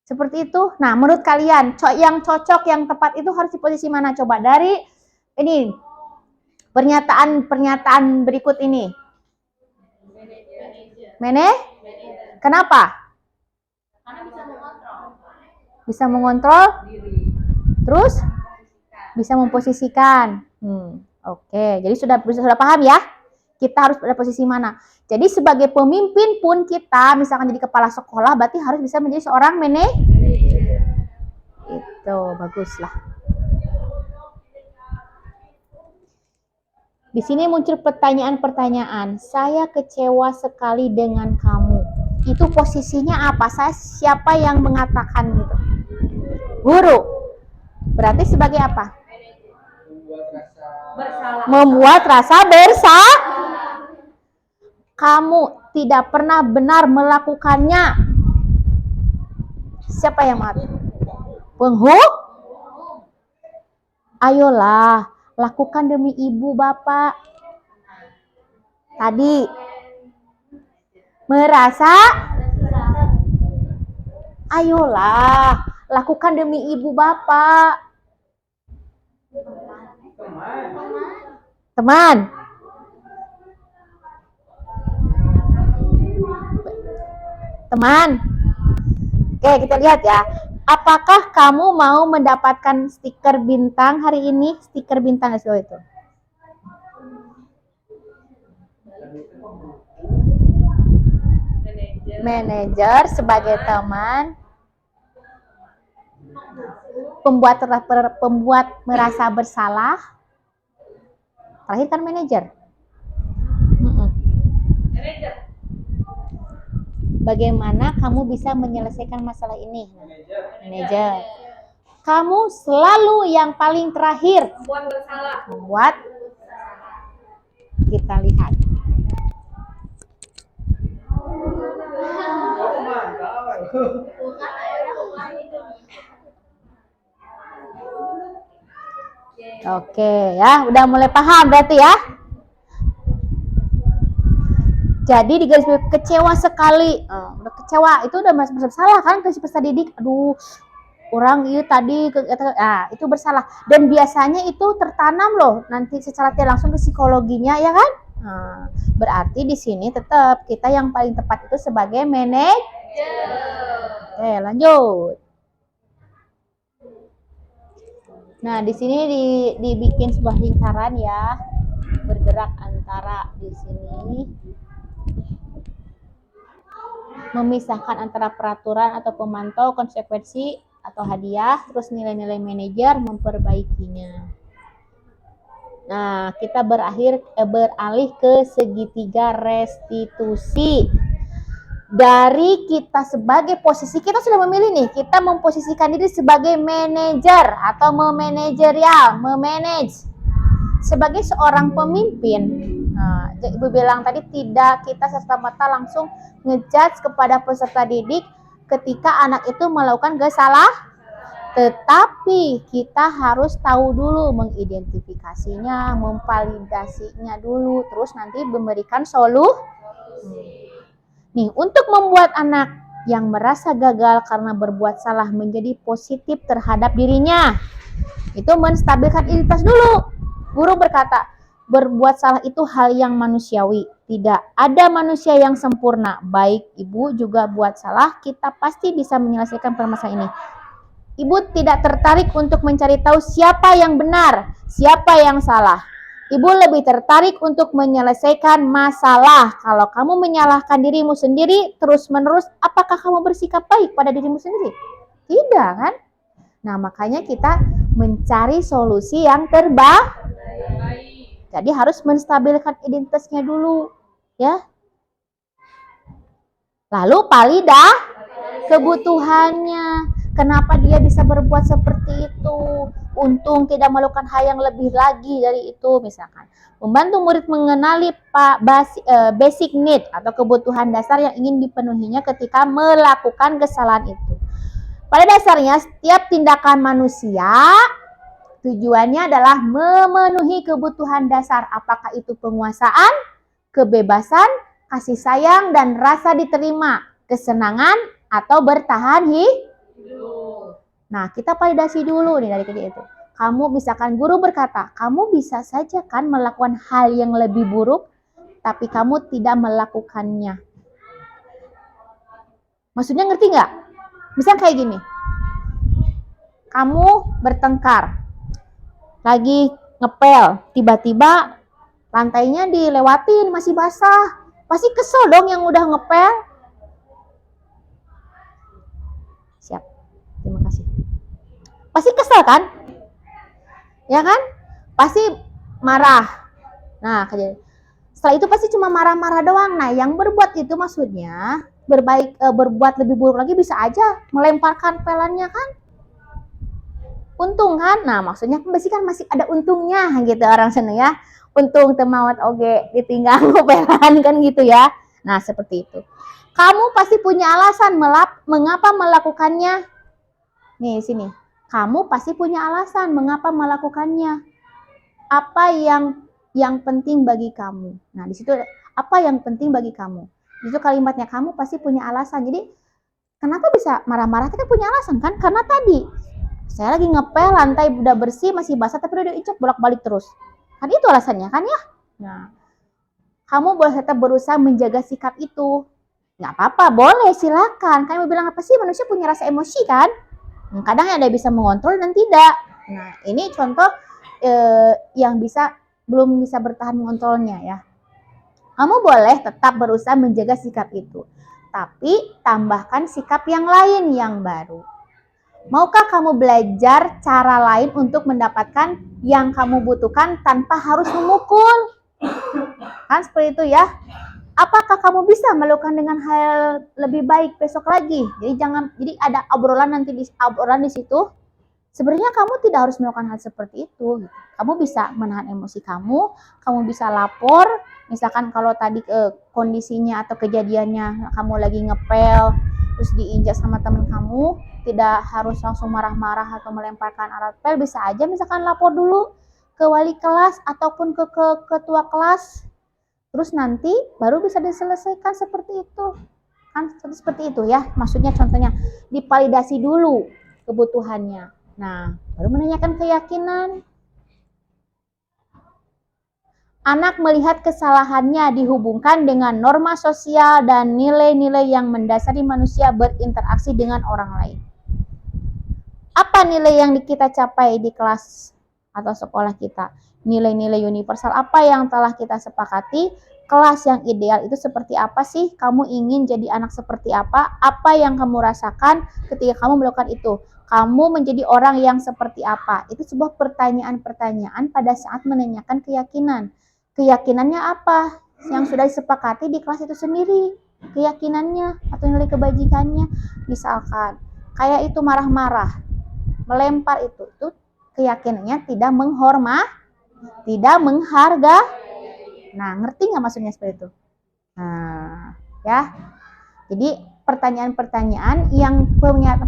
Seperti itu. Nah, menurut kalian, yang cocok, yang tepat itu harus di posisi mana? Coba dari ini pernyataan berikut ini. Kenapa? Bisa mengontrol, terus bisa memposisikan. Oke, jadi sudah paham ya? Kita harus pada posisi mana? Jadi sebagai pemimpin pun kita, misalkan jadi kepala sekolah, berarti harus bisa menjadi seorang manajer. Itu baguslah. Di sini muncul pertanyaan-pertanyaan. Saya kecewa sekali dengan kamu. Itu posisinya apa? Siapa yang mengatakan gitu? Guru. Berarti sebagai apa? Membuat rasa bersalah. Kamu tidak pernah benar melakukannya. Siapa yang mengatakan? Ayolah, lakukan demi ibu bapak. Tadi merasa, ayolah, lakukan demi ibu bapak. Teman. Oke, kita lihat ya. Apakah kamu mau mendapatkan stiker bintang hari ini? Stiker bintang itu. Manajer sebagai teman. Pembuat merasa bersalah. Terakhir kan manajer. Bagaimana kamu bisa menyelesaikan masalah ini? Manajer. Kamu selalu yang paling terakhir. Membuat. Kita lihat. Oke ya, udah mulai paham berarti ya. Jadi di garis kecewa sekali, udah kecewa itu udah masuk bersalah kan ke si peserta didik. Aduh, orang itu tadi itu bersalah. Dan biasanya itu tertanam loh nanti secara tidak langsung ke psikologinya ya kan. Berarti di sini tetap kita yang paling tepat itu sebagai manajer. Oke, lanjut. Nah, di sini dibikin sebuah lingkaran ya, bergerak antara di sini, memisahkan antara peraturan atau pemantau, konsekuensi atau hadiah, terus nilai-nilai manajer, memperbaikinya. Nah, kita beralih ke segitiga restitusi. Dari kita sebagai posisi, kita sudah memilih nih, kita memposisikan diri sebagai manajer atau memanajerial, memanage. Sebagai seorang pemimpin, Ibu bilang tadi tidak kita serta-merta langsung ngejudge kepada peserta didik ketika anak itu melakukan kesalahan. Tetapi kita harus tahu dulu mengidentifikasinya, memvalidasinya dulu, terus nanti memberikan solusi. Nih, untuk membuat anak yang merasa gagal karena berbuat salah menjadi positif terhadap dirinya, itu menstabilkan identitas dulu. Guru berkata, berbuat salah itu hal yang manusiawi. Tidak ada manusia yang sempurna. Baik ibu juga buat salah, kita pasti bisa menyelesaikan permasalahan ini. Ibu tidak tertarik untuk mencari tahu siapa yang benar, siapa yang salah. Ibu lebih tertarik untuk menyelesaikan masalah. Kalau kamu menyalahkan dirimu sendiri terus-menerus, apakah kamu bersikap baik pada dirimu sendiri? Tidak, kan? Nah, makanya kita mencari solusi yang terbaik. Jadi harus menstabilkan identitasnya dulu, ya. Lalu palidah kebutuhannya. Kenapa dia bisa berbuat seperti itu? Untung tidak melakukan hal yang lebih lagi dari itu, misalkan. Membantu murid mengenali basic need atau kebutuhan dasar yang ingin dipenuhinya ketika melakukan kesalahan itu. Pada dasarnya, setiap tindakan manusia tujuannya adalah memenuhi kebutuhan dasar. Apakah itu penguasaan, kebebasan, kasih sayang, dan rasa diterima, kesenangan, atau bertahan hidup. Nah, kita validasi dulu nih dari kejadian itu. Kamu misalkan guru berkata, kamu bisa saja kan melakukan hal yang lebih buruk, tapi kamu tidak melakukannya. Maksudnya ngerti nggak? Misal kayak gini, kamu bertengkar, lagi ngepel, tiba-tiba lantainya dilewatin, masih basah. Pasti kesel dong yang udah ngepel. Siap, terima kasih. Pasti kesel kan? Ya kan? Pasti marah. Nah, setelah itu pasti cuma marah-marah doang. Nah, yang berbuat itu maksudnya berbuat lebih buruk lagi, bisa aja melemparkan pelannya kan? Untung kan? Nah, maksudnya pasti kan masih ada untungnya gitu orang sana ya. Untung temawat oge ditinggal pelan kan gitu ya. Nah, seperti itu. Kamu pasti punya alasan mengapa melakukannya. Nih, sini. Kamu pasti punya alasan mengapa melakukannya. Apa yang penting bagi kamu. Nah, di situ apa yang penting bagi kamu. Di situ kalimatnya kamu pasti punya alasan. Jadi, kenapa bisa marah-marah? Kita punya alasan kan? Karena tadi saya lagi ngepel, lantai udah bersih, masih basah, tapi udah diinjak bolak-balik terus. Kan itu alasannya kan ya? Nah, kamu boleh tetap berusaha menjaga sikap itu. Nggak apa-apa, boleh, silakan. Kamu bilang apa sih? Manusia punya rasa emosi kan? Kadang ada bisa mengontrol dan tidak. Nah, ini contoh yang belum bisa bertahan mengontrolnya ya. Kamu boleh tetap berusaha menjaga sikap itu. Tapi tambahkan sikap yang lain yang baru. Maukah kamu belajar cara lain untuk mendapatkan yang kamu butuhkan tanpa harus memukul? Kan seperti itu ya. Apakah kamu bisa melakukan dengan hal lebih baik besok lagi? Jadi ada obrolan nanti di situ. Sebenarnya kamu tidak harus melakukan hal seperti itu. Kamu bisa menahan emosi kamu bisa lapor. Misalkan kalau tadi kondisinya atau kejadiannya kamu lagi ngepel, terus diinjak sama teman kamu, tidak harus langsung marah-marah atau melemparkan alat pel, bisa aja misalkan lapor dulu ke wali kelas ataupun ke ketua kelas. Terus nanti baru bisa diselesaikan seperti itu. Kan seperti itu ya. Maksudnya contohnya dipalidasi dulu kebutuhannya. Nah, baru menanyakan keyakinan. Anak melihat kesalahannya dihubungkan dengan norma sosial dan nilai-nilai yang mendasari manusia berinteraksi dengan orang lain. Apa nilai yang kita capai di kelas atau sekolah kita? Nilai-nilai universal apa yang telah kita sepakati? Kelas yang ideal itu seperti apa sih? Kamu ingin jadi anak seperti apa? Apa yang kamu rasakan ketika kamu melakukan itu? Kamu menjadi orang yang seperti apa? Itu sebuah pertanyaan-pertanyaan pada saat menanyakan keyakinan. Keyakinannya apa? Yang sudah disepakati di kelas itu sendiri. Keyakinannya atau nilai kebajikannya. Misalkan, kayak itu marah-marah, melempar itu keyakinannya tidak tidak menghargai. Nah, ngerti nggak maksudnya seperti itu? Nah, ya. Jadi pertanyaan-pertanyaan yang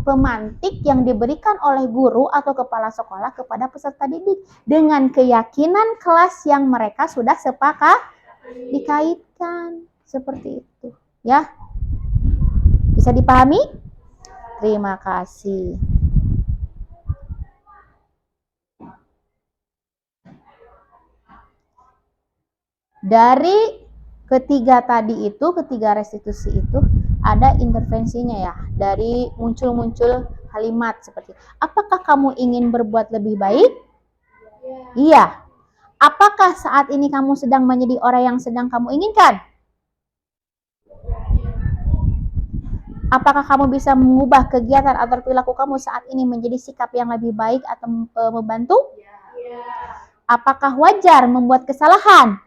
pemantik yang diberikan oleh guru atau kepala sekolah kepada peserta didik dengan keyakinan kelas yang mereka sudah sepakat dikaitkan seperti itu, ya. Bisa dipahami? Terima kasih. Dari ketiga restitusi itu ada intervensinya ya, dari muncul kalimat seperti, apakah kamu ingin berbuat lebih baik? Iya. Apakah saat ini kamu sedang menjadi orang yang sedang kamu inginkan? Apakah kamu bisa mengubah kegiatan atau perilaku kamu saat ini menjadi sikap yang lebih baik atau membantu? Apakah wajar membuat kesalahan?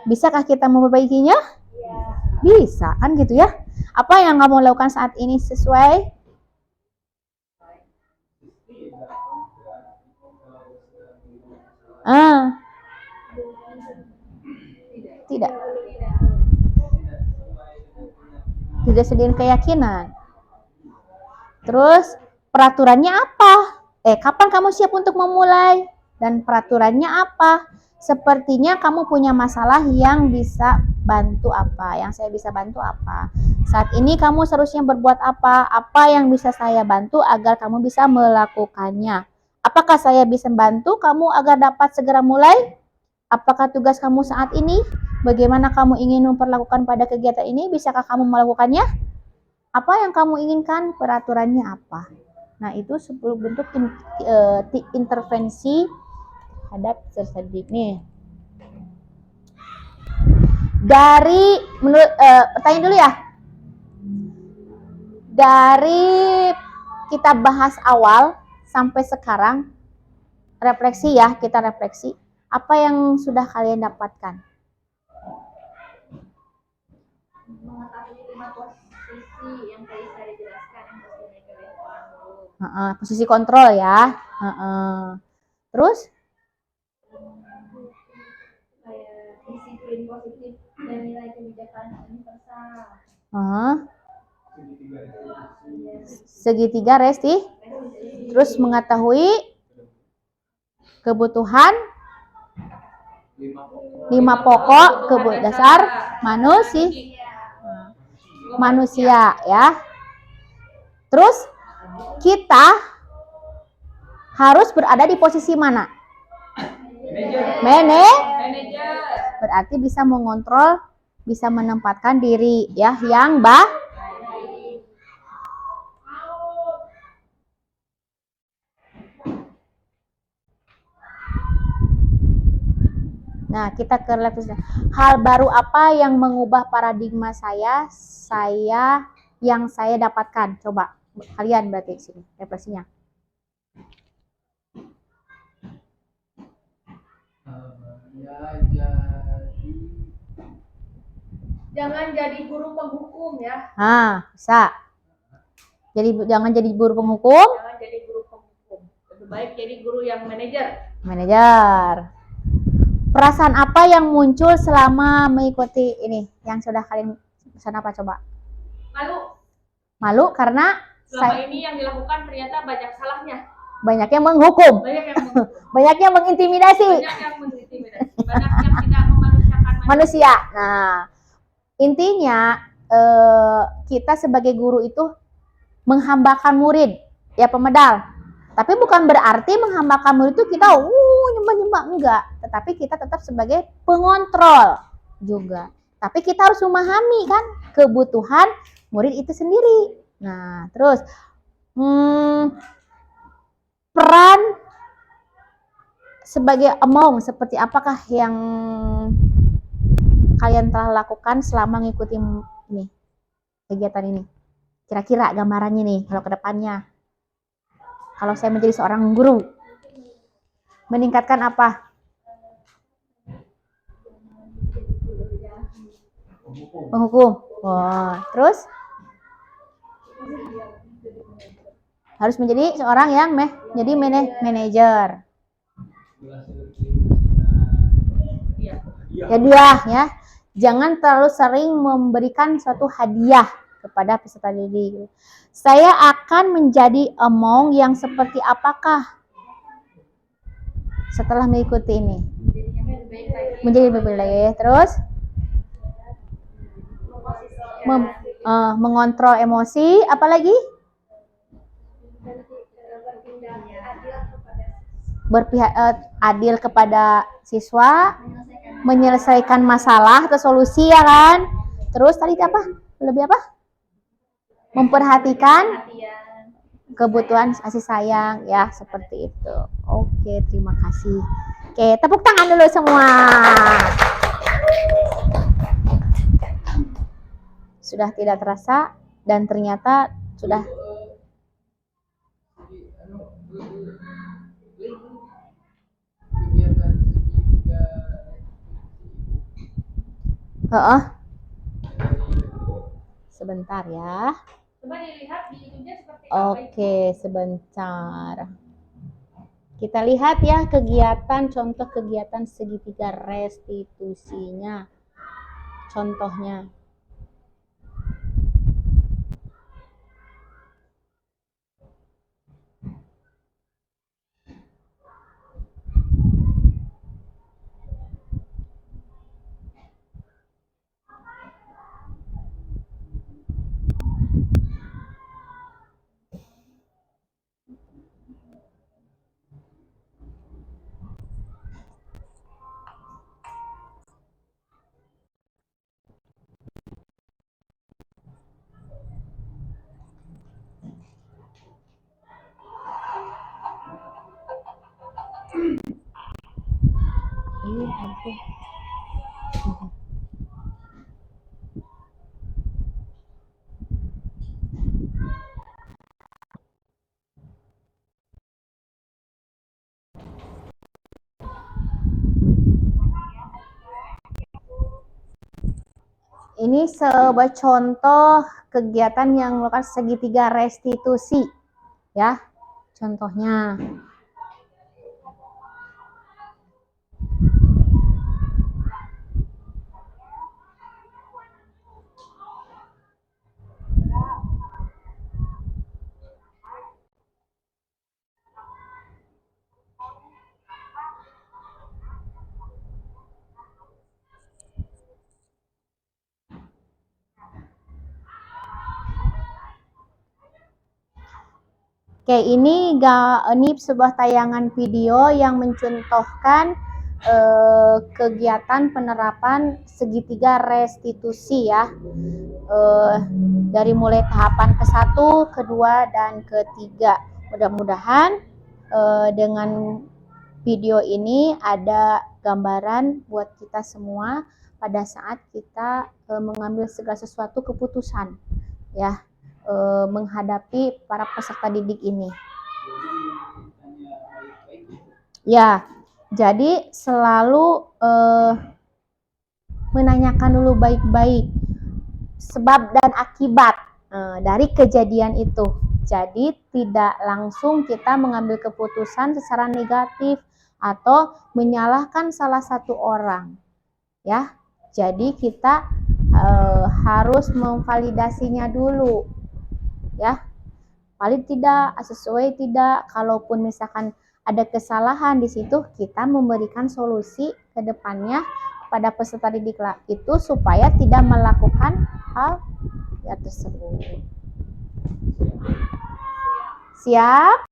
Bisakah kita memperbaikinya? Bisa, kan gitu ya? Apa yang kamu lakukan saat ini sesuai? Tidak. Tidak sesuai keyakinan. Terus peraturannya apa? Kapan kamu siap untuk memulai? Dan peraturannya apa? Sepertinya kamu punya masalah yang bisa bantu apa? Yang saya bisa bantu apa? Saat ini kamu seharusnya berbuat apa? Apa yang bisa saya bantu agar kamu bisa melakukannya? Apakah saya bisa bantu kamu agar dapat segera mulai? Apakah tugas kamu saat ini? Bagaimana kamu ingin memperlakukan pada kegiatan ini? Bisakah kamu melakukannya? Apa yang kamu inginkan? Peraturannya apa? Nah, itu 10 bentuk intervensi terhadap peserta didik nih. Dari menurut pertanyaan dulu ya. Dari kita bahas awal sampai sekarang, refleksi ya, kita refleksi. Apa yang sudah kalian dapatkan? Mengetahui 5 posisi yang tadi saya jelaskan, yang posisi negatif Posisi kontrol ya. Terus? Kayak disiplin positif dan nilai kebijakan universal. Segitiga resti. Terus mengetahui kebutuhan 5 pokok kebutuhan dasar manusia ya. Terus kita harus berada di posisi mana? Manajer. Berarti bisa mengontrol, bisa menempatkan diri ya yang baik. Nah, kita ke refleksi. Hal baru apa yang mengubah paradigma saya yang saya dapatkan? Coba kalian berarti sini refleksinya. Jangan jadi guru penghukum ya. Bisa. Jadi jangan jadi guru penghukum. Jangan jadi guru penghukum. Lebih baik jadi guru yang Manajer. Perasaan apa yang muncul selama mengikuti ini? Yang sudah kalian pesan apa coba? Malu karena selama ini yang dilakukan ternyata banyak salahnya. Banyak yang menghukum. Banyak yang mengintimidasi. Banyak yang tidak memanusiakan manusia. Nah, intinya kita sebagai guru itu menghambakan murid, ya pemedal. Tapi bukan berarti menghambakan murid itu kita nyembah-nyembah, enggak. Tetapi kita tetap sebagai pengontrol juga. Tapi kita harus memahami kan kebutuhan murid itu sendiri. Nah, terus peran sebagai among seperti apakah yang kalian telah lakukan selama mengikuti ini kegiatan ini? Kira-kira gambarannya nih kalau ke depannya. Kalau saya menjadi seorang guru, meningkatkan apa? Penghukum. Terus harus menjadi seorang yang jadi manajer. Hadiah ya. Jangan terlalu sering memberikan suatu hadiah kepada peserta didik. Saya akan menjadi among yang seperti apakah setelah mengikuti ini? Menjadi lebih baik lagi. Terus mengontrol emosi, apalagi? Berpihak adil kepada siswa, menyelesaikan masalah atau solusi ya kan? Terus tadi apa? Lebih apa? Memperhatikan kebutuhan kasih sayang ya, seperti itu. Oke, terima kasih. Oke, tepuk tangan dulu semua. Sudah tidak terasa dan ternyata sudah kegiatan segitiga heeh. Sebentar ya. Coba dilihat di YouTube-nya seperti apa itu. Oke, sebentar. Kita lihat ya kegiatan, contoh kegiatan segitiga restitusinya. Contohnya. Aduh. Ini sebuah contoh kegiatan yang melakukan segitiga restitusi, ya. Contohnya. Oke, ini sebuah tayangan video yang mencontohkan kegiatan penerapan segitiga restitusi ya. Dari mulai tahapan ke-1, kedua, dan ketiga. Mudah-mudahan dengan video ini ada gambaran buat kita semua pada saat kita mengambil segala sesuatu keputusan ya. Menghadapi para peserta didik ini. Ya, jadi selalu menanyakan dulu baik-baik sebab dan akibat dari kejadian itu. Jadi tidak langsung kita mengambil keputusan secara negatif atau menyalahkan salah satu orang. Ya, jadi kita harus memvalidasinya dulu. Ya, paling tidak sesuai tidak, kalaupun misalkan ada kesalahan di situ, kita memberikan solusi ke depannya kepada peserta didik itu supaya tidak melakukan hal ya tersebut. Siap?